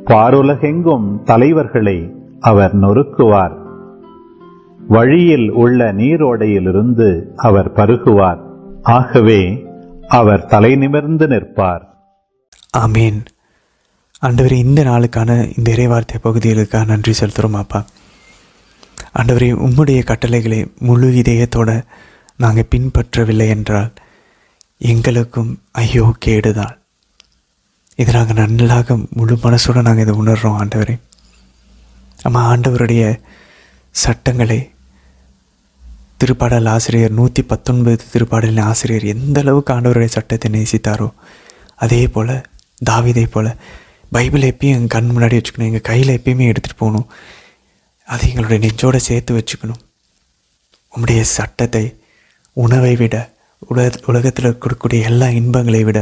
பாருலகெங்கும் தலைவர்களை அவர் நொறுக்குவார். வழியில் உள்ள நீரோடையிலிருந்து அவர் பருகுவார். ஆகவே அவர் தலை நிமிர்ந்து நிற்பார். ஆமீன். ஆண்டவரே, இந்த நாளுக்கான இந்த இறைவார்த்தை பகுதிகளுக்காக நன்றி செலுத்துகிறோம் அப்பா. ஆண்டவரே, உம்முடைய கட்டளைகளை முழு இதயத்தோட நாங்கள் பின்பற்றவில்லை என்றால் எங்களுக்கும் ஐயோ கேடுதான். இதை நாங்கள் நல்லாக முழு மனசோடு நாங்கள் இதை உணர்கிறோம் ஆண்டவரே. ஆண்டவருடைய சட்டங்களை திருப்பாடல் ஆசிரியர் 119 திருப்பாடலின் ஆசிரியர் எந்த அளவுக்கு ஆண்டவருடைய சட்டத்தை நேசித்தாரோ அதே போல் தாவீதை போல் பைபிளை எப்பயும் எங்கள் கண் முன்னாடி வச்சுக்கணும். எங்கள் கையில் எப்பயுமே எடுத்துகிட்டு போகணும். அதை எங்களுடைய நெஞ்சோடு சேர்த்து வச்சுக்கணும். உம்முடைய சட்டத்தை உணவை விட உலகத்தில் இருக்கக்கூடிய எல்லா இன்பங்களை விட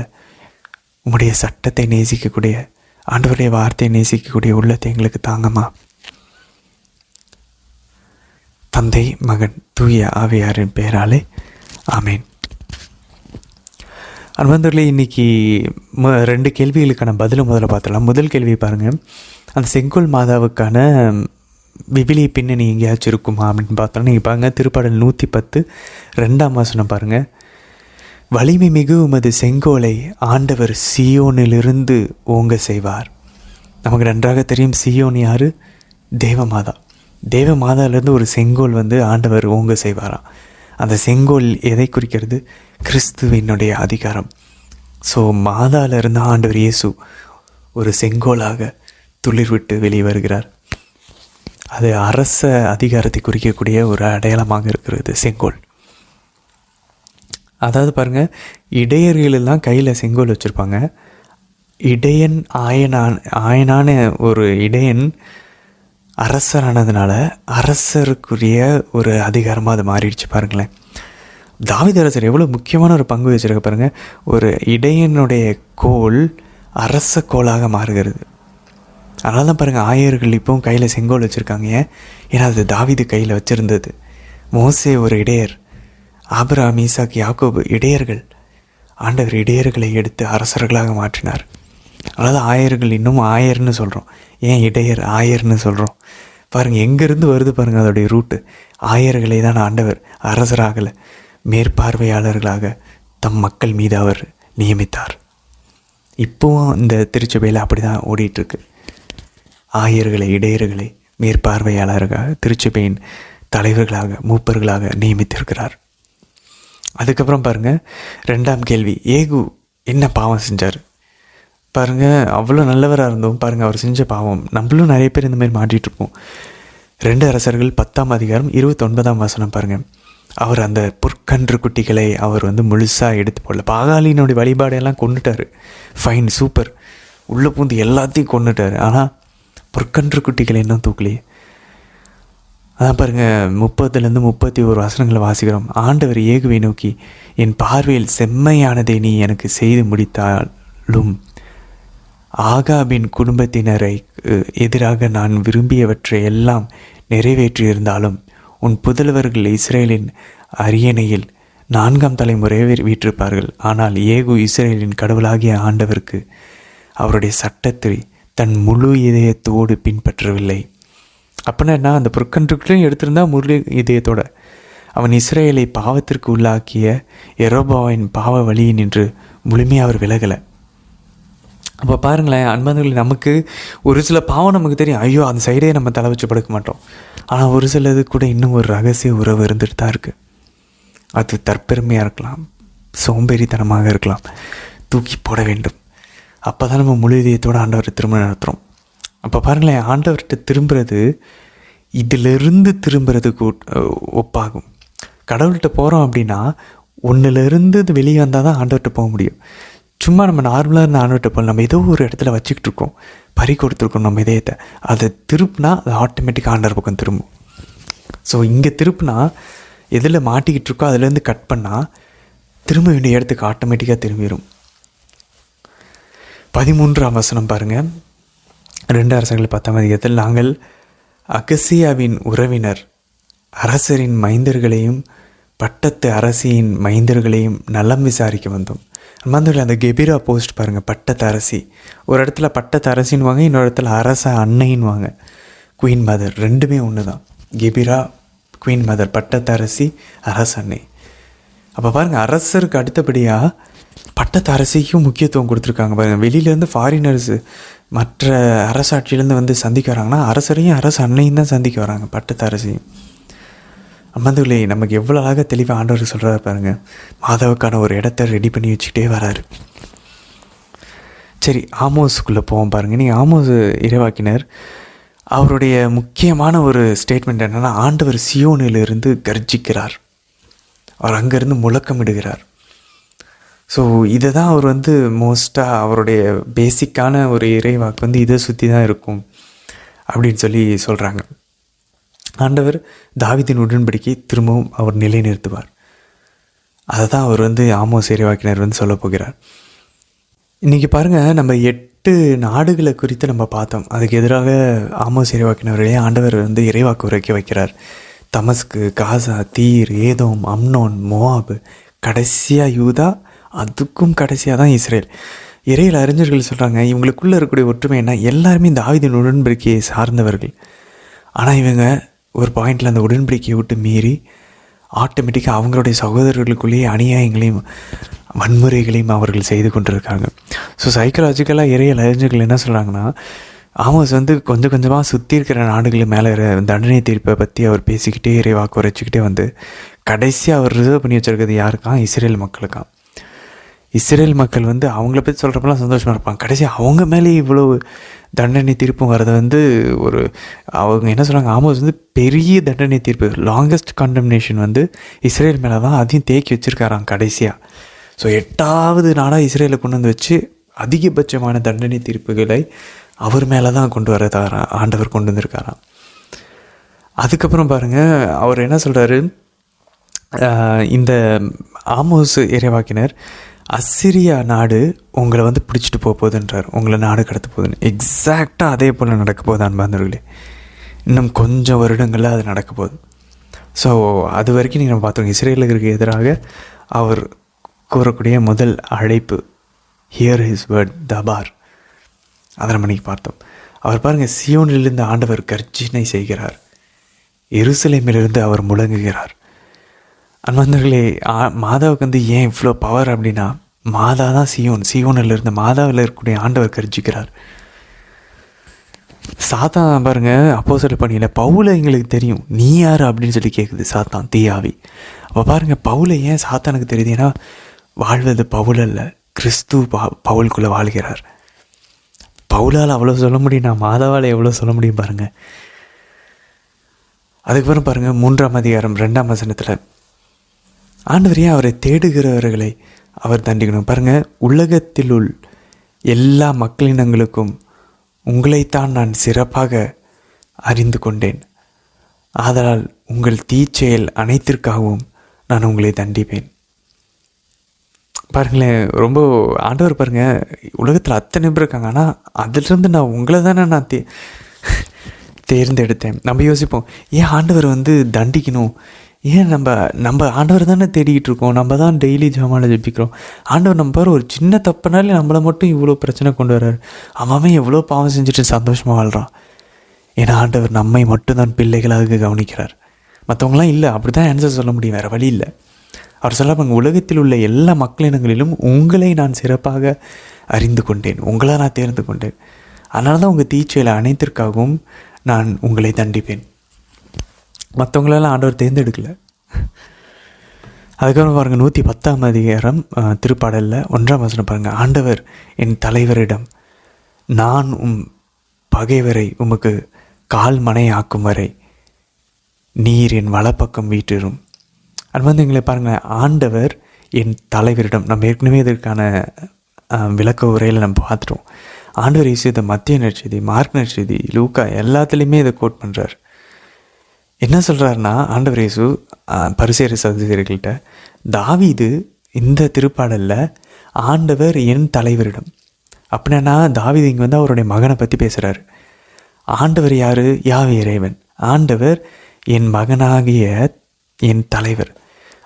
உம்முடைய சட்டத்தை நேசிக்கக்கூடிய ஆண்டவருடைய வார்த்தையை நேசிக்கக்கூடிய உள்ளத்தை எங்களுக்கு தாங்கம்மா. தந்தை, மகன், தூய ஆவியாரின் பெயராலே ஆமேன். அன்பர்களே, இன்னைக்கு 2 கேள்விகளுக்கான பதிலை முதல்ல பார்த்துடலாம். முதல் கேள்வி பாருங்கள், அந்த செங்கோல் மாதாவுக்கான விவிலிய பின்னணி எங்கேயாச்சும் இருக்குமா அப்படின்னு பார்த்தோன்னா நீங்கள் பாருங்கள், திருப்பாடல் 110 2ஆம் வசனம் பாருங்கள். வலிமை மிகு உமது செங்கோலை ஆண்டவர் சீயோனிலிருந்து ஓங்க செய்வார். நமக்கு நன்றாக தெரியும், சீயோன் யார்? தேவமாதா. தேவமாதாவிலேருந்து ஒரு செங்கோல் ஆண்டவர் ஓங்க செய்வாராம். அந்த செங்கோல் எதை குறிக்கிறது? கிறிஸ்துவினுடைய அதிகாரம். ஸோ மாதாவிலிருந்து ஆண்டவர் இயேசு ஒரு செங்கோலாக துளிர் விட்டு வெளியே வருகிறார். அது அரச அதிகாரத்தை குறிக்கக்கூடிய ஒரு அடையாளமாக இருக்கிறது செங்கோல். அதாவது பாருங்கள், இடையர்களெல்லாம் கையில் செங்கோல் வச்சுருப்பாங்க. இடையன் ஆயனான ஒரு இடையன் அரசரானதுனால அரசருக்குரிய ஒரு அதிகாரமாக அது மாறிடுச்சு. பாருங்களேன், தாவீது அரசர் எவ்வளோ முக்கியமான ஒரு பங்கு வச்சுருக்க பாருங்கள். ஒரு இடையனுடைய கோல் அரச கோலாக மாறுகிறது. அதனால தான் பாருங்கள், ஆயர்கள் இப்போவும் கையில் செங்கோல் வச்சுருக்காங்க. ஏன்னா அது தாவீது கையில் வச்சுருந்தது. மோசே ஒரு இடையர், ஆபிரகாம், ஈசாக்கு, யாக்கோபு இடையர்கள். ஆண்டவர் இடையர்களை எடுத்து அரசர்களாக மாற்றினார். அதனால ஆயர்கள் இன்னும் ஆயர்னு சொல்கிறோம். ஏன் இடையர் ஆயர்னு சொல்கிறோம்? பாருங்கள், எங்கேருந்து வருது பாருங்கள் அதோடைய ரூட்டு. ஆயர்களை தான் ஆண்டவர் அரசராகலை, மேற்பார்வையாளர்களாக தம் மக்கள் மீது அவர் நியமித்தார். இப்போவும் இந்த திருச்சபையில் அப்படி தான் ஓடிட்டுருக்கு. ஆயர்களை, இடையர்களை மேற்பார்வையாளர்களாக திருச்சபையின் தலைவர்களாக, மூப்பர்களாக நியமித்திருக்கிறார். அதுக்கப்புறம் பாருங்கள், 2ஆம் கேள்வி, ஏகு என்ன பாவம் செஞ்சார்? பாருங்கள், அவ்வளோ நல்லவராக இருந்தோம். பாருங்கள், அவர் செஞ்ச பாவம். நம்மளும் நிறைய பேர் இந்த மாதிரி மாட்டிகிட்ருப்போம். 2 அரசர்கள் 10ஆம் அதிகாரம் 29ஆம் வசனம் பாருங்கள். அவர் அந்த பொற்கன்று குட்டிகளை அவர் முழுசாக எடுத்து போடல. பாகாலினுடைய வழிபாடையெல்லாம் கொண்டுட்டார். ஃபைன், சூப்பர், உள்ளே பூந்து எல்லாத்தையும் கொண்டுட்டார். ஆனால் பொற்கன்று குட்டிகளை இன்னும் தூக்கலையே. அதான் பாருங்கள் 30-31 வசனங்களை வாசிக்கிறோம். ஆண்டவர் ஏகுவை நோக்கி, என் பார்வையில் செம்மையானதை நீ எனக்கு செய்து முடித்தாலும் ஆகாபின் குடும்பத்தினரை எதிராக நான் விரும்பியவற்றை எல்லாம் நிறைவேற்றியிருந்தாலும் உன் புதல்வர்கள் இஸ்ரேலின் அரியணையில் 4ஆம் தலைமுறையை வீற்றிருப்பார்கள். ஆனால் ஏகு இஸ்ரேலின் கடவுளாகிய ஆண்டவருக்கு அவருடைய சட்டத்தை தன் முழு இதயத்தோடு பின்பற்றவில்லை. அப்படின்னா அந்த புற்கன்றுகளையும் எடுத்திருந்தா முழு இதயத்தோட அவன் இஸ்ரேலை பாவத்திற்கு உள்ளாக்கிய யெரொபெயாமின் பாவ வழியை நின்று முழுமையாக அவர் விலகலை. அப்போ பாருங்களேன் அன்பானவர்களே, நமக்கு ஒரு சில பாவம் நமக்கு தெரியும், ஐயோ அந்த சைடே நம்ம தலை வச்சு படுக்க மாட்டோம். ஆனால் ஒரு சிலது கூட இன்னும் ஒரு ரகசிய உறவு இருந்துட்டு தான் இருக்குது. அது தற்பெருமையாக இருக்கலாம், சோம்பேறித்தனமாக இருக்கலாம், தூக்கி போட வேண்டும். அப்போ தான் நம்ம முழு இதயத்தோடு ஆண்டவரை திரும்ப நடத்துகிறோம். அப்போ பாருங்களேன், ஆண்டவர்கிட்ட திரும்புறது இதிலிருந்து திரும்புறதுக்கு ஒப்பாகும். கடவுள்கிட்ட போகிறோம் அப்படின்னா ஒன்றிலிருந்து இது வெளியே வந்தால் தான் ஆண்டவர்கிட்ட போக முடியும். சும்மா நம்ம நார்மலாக இருந்த ஆண்டவர்கிட்ட போகலாம். நம்ம ஏதோ ஒரு இடத்துல வச்சுக்கிட்டு இருக்கோம், பறி கொடுத்துருக்கோம் நம்ம இதயத்தை. அதை திருப்பினா அது ஆட்டோமேட்டிக்காக ஆண்டவர் பக்கம் திரும்பும். ஸோ இங்கே திருப்பினா எதில் மாட்டிக்கிட்டு இருக்கோ அதுலேருந்து கட் பண்ணால் திரும்ப வேண்டிய இடத்துக்கு ஆட்டோமேட்டிக்காக திரும்பிடும். 13ஆம் வசனம் பாருங்கள். 2 அரசர்கள் 10ஆம் அதிகாரத்தில், நாங்கள் அகசியாவின் உறவினர் அரசரின் மைந்தர்களையும் பட்டத்து அரசியின் மைந்தர்களையும் நலம் விசாரிக்க வந்தோம். அந்த கெபிரா போஸ்ட் பாருங்கள், பட்டத்து அரசி. ஒரு இடத்துல பட்டத்து அரசின்வாங்க, இன்னொரு இடத்துல அரச அன்னைன்வாங்க, குயின் மதர். ரெண்டுமே ஒன்று தான். கெபிரா குயின் மதர், பட்டத்து அரசி அரச அன்னை. அப்போ பாருங்கள், அரசருக்கு அடுத்தபடியாக பட்டத்து அரசிக்கும் முக்கியத்துவம் கொடுத்துருக்காங்க பாருங்கள். வெளியிலேருந்து ஃபாரினர்ஸு மற்ற அரசாட்சியிலேருந்து வந்து சந்திக்க வராங்கன்னா அரசரையும் அரச அன்னையும் தான் சந்திக்க வராங்க, பட்டத்து அரசியும். அம்மந்துகளே, நமக்கு எவ்வளோ அழகாக தெளிவாக ஆண்டவர் சொல்கிறாரு பாருங்கள். மாதாவுக்கான ஒரு இடத்த ரெடி பண்ணி வச்சுக்கிட்டே வராரு. சரி, ஆமோஸுக்குள்ளே போவோம் பாருங்கள். நீங்கள் ஆமோஸ் இறைவாக்கினர் அவருடைய முக்கியமான ஒரு ஸ்டேட்மெண்ட் என்னென்னா, ஆண்டவர் சியோனிலிருந்து கர்ஜிக்கிறார், அவர் அங்கேருந்து முழக்கமிடுகிறார். ஸோ இதை தான் அவர் வந்து மோஸ்ட்டாக அவருடைய பேசிக்கான ஒரு இறைவாக்கு வந்து இதை சுற்றி தான் இருக்கும் அப்படின்னு சொல்லி சொல்கிறாங்க. ஆண்டவர் தாவீதின் உடன்படிக்கை திரும்பவும் அவர் நிலைநிறுத்துவார். அதை தான் அவர் வந்து ஆமோஸ் இறைவாக்கினர் வந்து சொல்ல போகிறார். இன்றைக்கி பாருங்கள், நம்ம 8 நாடுகளை குறித்து நம்ம பார்த்தோம். அதுக்கு எதிராக ஆமோஸ் இறைவாக்கினவர்களே ஆண்டவர் வந்து இறைவாக்கு உரைக்க வைக்கிறார். தமஸ்கு, காசா, தீர், ஏதோம், அம்னோன், மோவாபு, கடைசியாக யூதா, அதுக்கும் கடைசியாக தான் இஸ்ரேல். இறையில் அறிஞர்கள் சொல்கிறாங்க, இவங்களுக்குள்ளே இருக்கக்கூடிய ஒற்றுமை என்ன, எல்லாருமே இந்த தாவீதின் உடன்படிக்கையை சார்ந்தவர்கள். ஆனால் இவங்க ஒரு பாயிண்டில் அந்த உடன்படிக்கையை விட்டு மீறி ஆட்டோமேட்டிக்காக அவங்களுடைய சகோதரர்களுக்குள்ளேயே அநியாயங்களையும் வன்முறைகளையும் அவர்கள் செய்து கொண்டிருக்காங்க. ஸோ சைக்கலாஜிக்கலாக இறையில் அறிஞர்கள் என்ன சொல்கிறாங்கன்னா, ஆமோஸ் வந்து கொஞ்சம் கொஞ்சமாக சுற்றி இருக்கிற நாடுகள் மேலே தண்டனை தீர்ப்பை பற்றி அவர் பேசிக்கிட்டே இறைவாக்கு உரைச்சிக்கிட்டே வந்து கடைசியாக அவர் ரிசர்வ் பண்ணி வச்சுருக்கிறது யாருக்கான், இஸ்ரேல் மக்களுக்கான். இஸ்ரேல் மக்கள் வந்து அவங்கள பற்றி சொல்கிறப்பெல்லாம் சந்தோஷமாக இருப்பாங்க. கடைசி அவங்க மேலே இவ்வளோ தண்டனை தீர்ப்பும் வரதை வந்து ஒரு அவங்க என்ன சொல்கிறாங்க, ஆமோஸ் வந்து பெரிய தண்டனை தீர்ப்பு, லாங்கஸ்ட் கண்டம்னேஷன் வந்து இஸ்ரேல் மேலே தான், அதையும் தேக்கி வச்சுருக்காராம் கடைசியாக. ஸோ 8வது நாடாக இஸ்ரேலை கொண்டு வந்து வச்சு அதிகபட்சமான தண்டனை தீர்ப்புகளை அவர் மேலே தான் கொண்டு வரதாரா ஆண்டவர் கொண்டு வந்திருக்காராம். அதுக்கப்புறம் பாருங்கள், அவர் என்ன சொல்கிறாரு, இந்த ஆமோஸ் இறைவாக்கினர் அசிரியா நாடு உங்களை வந்து பிடிச்சிட்டு போகுதுன்றார், உங்களை நாடு கடத்த போகுதுன்னு. எக்ஸாக்டாக அதே போல் நடக்க போகுது அன்பார்ந்தவர்களே. இன்னும் கொஞ்சம் வருடங்களில் அது நடக்க போகுது. ஸோ அது வரைக்கும் நீங்கள் பார்த்தோம், இஸ்ரேலுக்கு எதிராக அவர் கூறக்கூடிய முதல் அழைப்பு, ஹியர் ஹிஸ் வேர்ட் தபார், அதை நம்ம இன்றைக்கி பார்த்தோம். அவர் பாருங்கள், சியோனிலிருந்து ஆண்டவர் கர்ஜனை செய்கிறார், எருசலேமிலிருந்து அவர் முழங்குகிறார். அன்பார்ந்தவர்களே, மாதாவுக்கு வந்து ஏன் இவ்வளோ பவர் அப்படின்னா, மாதா தான் சியோனில் இருந்த மாதாவில் இருக்கக்கூடிய ஆண்டவர் கர்ஜிக்கிறார். சாத்தான் பாருங்கள், அப்போஸ்தலர் பணியில் பவுலை எங்களுக்கு தெரியும், நீ யார் அப்படின்னு சொல்லி கேட்குது சாத்தான், தீயாவி. அப்போ பாருங்கள், பவுலை ஏன் சாத்தானுக்கு தெரியுது, ஏன்னா வாழ்வது பவுல் அல்ல, கிறிஸ்து பவுலுக்குள்ளே வாழ்கிறார். பவுலால் அவ்வளோ சொல்ல முடியும், நான் மாதாவால் எவ்வளோ சொல்ல முடியும் பாருங்கள். அதுக்கப்புறம் பாருங்கள், 3ஆம் அதிகாரம் 2ஆம் வசனத்தில் ஆண்டவரே அவரை தேடுகிறவர்களை அவர் தண்டிக்கணும். பாருங்கள், உலகத்தில் உள்ள எல்லா மக்களினங்களுக்கும் உங்களைத்தான் நான் சிறப்பாக அறிந்து கொண்டேன், ஆதலால் உங்கள் தீச்செயல் அனைத்திற்காகவும் நான் உங்களை தண்டிப்பேன். பாருங்களேன், ரொம்ப ஆண்டவர் பாருங்கள், உலகத்தில் அத்தனை பேர் இருக்காங்க, ஆனால் அதிலிருந்து நான் உங்களை தானே நான் தேர்ந்தெடுத்தேன். நம்ம யோசிப்போம், ஏன் ஆண்டவர் தண்டிக்கணும், ஏன் நம்ம ஆண்டவர் தானே தேடிக்கிட்டு இருக்கோம், நம்ம தான் டெய்லி ஜெபமாலை ஜெபிக்கிறோம், ஆண்டவர் நம்ம பாரு ஒரு சின்ன தப்புனாலே நம்மளை மட்டும் இவ்வளோ பிரச்சனை கொண்டு வர்றாரு, அவன் எவ்வளோ பாவம் செஞ்சுட்டு சந்தோஷமாக வாழ்கிறான். ஏன்னா ஆண்டவர் நம்மை மட்டும்தான் பிள்ளைகளாக கவனிக்கிறார், மற்றவங்களாம் இல்லை. அப்படி தான் ஆன்சர் சொல்ல முடியும், வேறு வழி இல்லை. அவர் சொல்ல, உலகத்தில் உள்ள எல்லா மக்களினங்களிலும் உங்களை நான் சிறப்பாக அறிந்து கொண்டேன், உங்களை நான் தேர்ந்து கொண்டேன், அதனால தான் உங்கள் தீச்செயல் அனைத்திற்காகவும் நான் உங்களை தண்டிப்பேன். மற்றவங்களெல்லாம் ஆண்டவர் தேர்ந்தெடுக்கலை. அதுக்கப்புறம் பாருங்கள், 110ஆம் அதிகாரம் திருப்பாடலில் 1ஆம் வசனம் பாருங்கள். ஆண்டவர் என் தலைவரிடம், நான் பகைவரை உமக்கு கால் மனையாக்கும் வரை நீர் என் வலப்பக்கம் வீற்றிரும். அது எங்களை பாருங்கள், ஆண்டவர் என் தலைவரிடம். நம்ம ஏற்கனவே இதற்கான விளக்க உரையில் நம்ம பார்த்துட்டோம். ஆண்டவர் இயேசு இதை மத்திய நற்செய்தி, மார்க் நற்செய்தி, லூக்கா எல்லாத்துலேயுமே இதை கோட் பண்ணுறார். என்ன சொல்கிறாருன்னா, ஆண்டவர் இயேசு பரிசேயர் சதுசேயர்கள்ட்ட, தாவீது இந்த திருப்பாடலில் ஆண்டவர் என் தலைவரிடம் அப்படின்னா, தாவீது இங்கே அவருடைய மகனை பற்றி பேசுகிறாரு. ஆண்டவர் யார்? யாவே இறைவன். ஆண்டவர் என் மகனாகிய என் தலைவர்.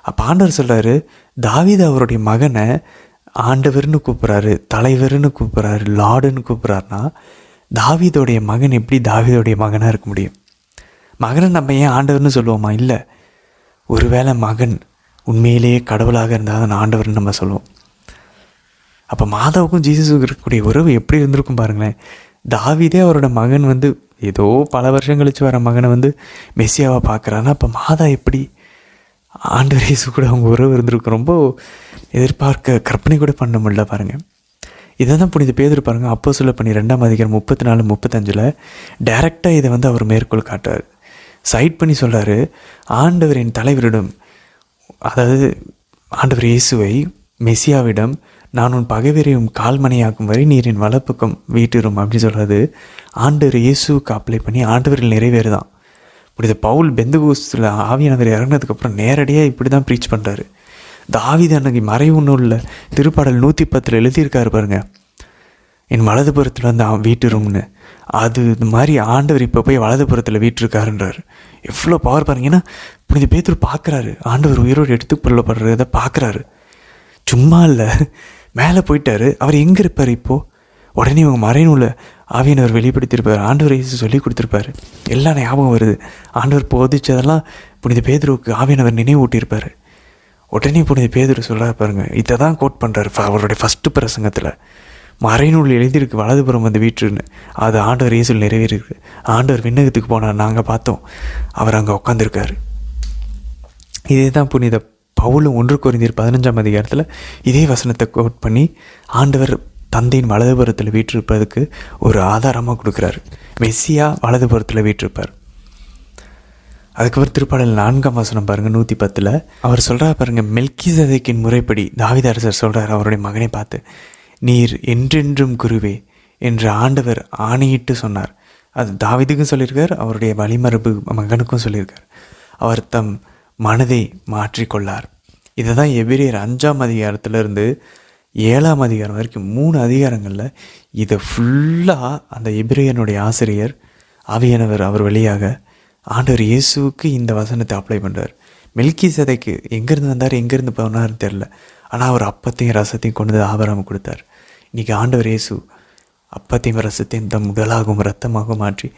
அப்போ ஆண்டவர் சொல்கிறாரு, தாவீது அவருடைய மகனை ஆண்டவர்னு கூப்பிட்றாரு, தலைவர்னு கூப்பிட்றாரு, லார்டுன்னு கூப்பிட்றாருனா, தாவீதோடைய மகன் எப்படி தாவீதோடைய மகனாக இருக்க முடியும்? மகனை நம்ம ஏன் ஆண்டவர்னு சொல்லுவோமா? இல்லை. ஒருவேளை மகன் உண்மையிலேயே கடவுளாக இருந்தால் தான் ஆண்டவர்னு நம்ம சொல்லுவோம். அப்போ மாதாவுக்கும் ஜீசஸுக்கும் இருக்கக்கூடிய உறவு எப்படி இருந்திருக்கும் பாருங்களேன். தாவீதே அவரோட மகன் ஏதோ பல வருஷம் கழித்து வர மகனை மெஸ்ஸியாவை பார்க்குறான்னா, அப்போ மாதா எப்படி ஆண்டவர் இயேசு கூட அவங்க உறவு இருந்திருக்கும்? ரொம்ப எதிர்பார்க்க கற்பனை கூட பண்ண முடியல பாருங்கள். இதை தான் புனித பேதுரு பாருங்கள், அப்போஸ்தலர் பணி 2ஆம் அதிகாரம் 34-35 டைரெக்டாக இதை அவர் மேற்கோள் காட்டுறார். சைட் பண்ணி சொல்கிறாரு, ஆண்டவர் என் தலைவரிடம், அதாவது ஆண்டவர் இயேசுவை மெஸ்ஸியாவிடம், நான் உன் பகைவரையும் கால்மனையாக்கும் வரை நீர் என் வலப்பக்கம் வீட்டிரும் அப்படின்னு சொல்கிறது ஆண்டவர் இயேசுவுக்கு அப்ளை பண்ணி ஆண்டவரில் நிறைவேறுதான். புனித பவுல் பெந்தகோஸ்தில் ஆவியானவர் இறங்கினதுக்கப்புறம் நேரடியாக இப்படி தான் ப்ரீச் பண்ணுறாரு. தாவீது அன்னைக்கு மறைவு ஒன்றும் இல்லை, திருப்பாடல் 110 எழுதியிருக்காரு பாருங்க, என் வலதுபுறத்தில் வீட்டுரும்னு. அது இது மாதிரி ஆண்டவர் இப்போ போய் வலதுபுறத்தில் வீட்டிருக்காருன்றார். எவ்வளோ பவர் பாருங்க. ஏன்னா புனித பேதுரு பார்க்குறாரு, ஆண்டவர் உயிரோடு எடுத்து கொள்ளப்படுறதை பார்க்குறாரு. சும்மா இல்லை, மேலே போயிட்டார். அவர் எங்கே இருப்பார் இப்போது? உடனே இவங்க மறைநூலை ஆவியானவர் வெளிப்படுத்தியிருப்பார், ஆண்டவர் இயேசு சொல்லி கொடுத்துருப்பாரு, எல்லாம் ஞாபகம் வருது. ஆண்டவர் போதிச்சதெல்லாம் புனித பேதுருவுக்கு ஆவியானவர் நினைவூட்டியிருப்பார். உடனே புனித பேதுரு சொல்கிறார் பாருங்க, இதை தான் கோட் பண்ணுறாரு அவருடைய ஃபஸ்ட்டு பிரசங்கத்தில். மறைநூல் எழுதியிருக்கு வலதுபுறம் வீட்டுன்னு, அது ஆண்டவர் இயேசு நிறைவேறிருக்கு. ஆண்டவர் விண்ணகத்துக்கு போனார், நாங்கள் பார்த்தோம், அவர் அங்கே உட்காந்துருக்காரு. இதே தான் புனித பவுலும் 1 கொரிந்தியர் 15ஆம் அதிகாரத்தில் இதே வசனத்தை கோட் பண்ணி ஆண்டவர் தந்தையின் வலதுபுறத்தில் வீற்றிருப்பதுக்கு ஒரு ஆதாரமாக கொடுக்குறாரு. மெஸ்ஸியா வலதுபுறத்தில் வீற்றிருப்பார். அதுக்கப்புறம் திருப்பாடல் 4ஆம் வசனம் பாருங்கள், 110 அவர் சொல்கிறார் பாருங்கள், மெல்கிசேதேக்கின் முறைப்படி தாவீது அரசர் சொல்கிறார் அவருடைய மகனை பார்த்து, நீர் என்றென்றும் குருவே என்று ஆண்டவர் ஆணையிட்டு சொன்னார். அது தாவீதுக்கும் சொல்லியிருக்கார், அவருடைய வழிமரபு மகனுக்கும் சொல்லியிருக்கார். அவர் தம் மனதை மாற்றிக்கொள்ளார். இதை தான் எபிரேயர் 5ஆம் அதிகாரத்திலிருந்து 7ஆம் அதிகாரம் வரைக்கும் 3 அதிகாரங்களில் இதை ஃபுல்லாக அந்த எபிரேயனுடைய ஆசிரியர் ஆவியானவர் அவர் வழியாக ஆண்டவர் இயேசுவுக்கு இந்த வசனத்தை அப்ளை பண்ணுறார். மெல்கிசேதேக்கு எங்கேருந்து வந்தார், எங்கேருந்து போனார்னு தெரில, ஆனால் அவர் அப்பத்தையும் ரசத்தையும் கொண்டு வந்து ஆபிரகாமுக்கு கொடுத்தார். இன்றைக்கி ஆண்டவர் இயேசு அப்பத்தையும் ரசத்தையும் தம் உடலாகவும் இரத்தமாகவும் மாற்றி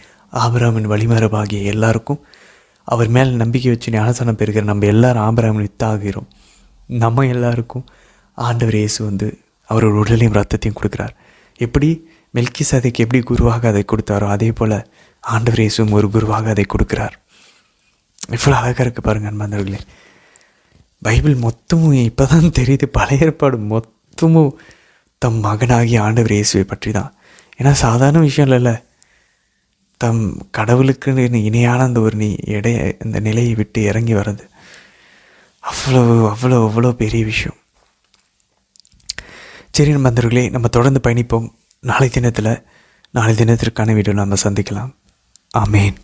ஆபிரகாமின் வழிமரபாகிய எல்லாருக்கும் அவர் மேலே நம்பிக்கை வச்சு ஞானஸ்நானம் பெறுகிற நம்ம எல்லாரும் ஆபிரகாமின் வித்தாகிறோம். நம்ம எல்லாருக்கும் ஆண்டவர் இயேசு அவரோட உடலையும் ரத்தத்தையும் கொடுக்குறார். எப்படி மெல்கிசேதேக்கு எப்படி குருவாக அதை கொடுத்தாரோ அதே போல் ஆண்டவர் இயேசுவும் ஒரு குருவாக அதை கொடுக்குறார். இவ்வளோ அழகாக இருக்குது பாருங்கள் அன்பார்ந்தவர்களே. பைபிள் மொத்தமும் இப்போ தான் தெரியுது, பழைய ஏற்பாடு மொத்தமும் தம் மகனாகிய ஆண்டவர் இயேசுவை பற்றி தான். ஏன்னா சாதாரண விஷயம் இல்லைல்ல, தம் கடவுளுக்கு இணையான அந்த ஒரு இந்த நிலையை விட்டு இறங்கி வர்றது அவ்வளோ அவ்வளோ அவ்வளோ பெரிய விஷயம். சரி நண்பர்களே, நம்ம தொடர்ந்து பயணிப்போம். நாளை தினத்திற்கான வீடியோவில் நம்ம சந்திக்கலாம். ஆமேன்.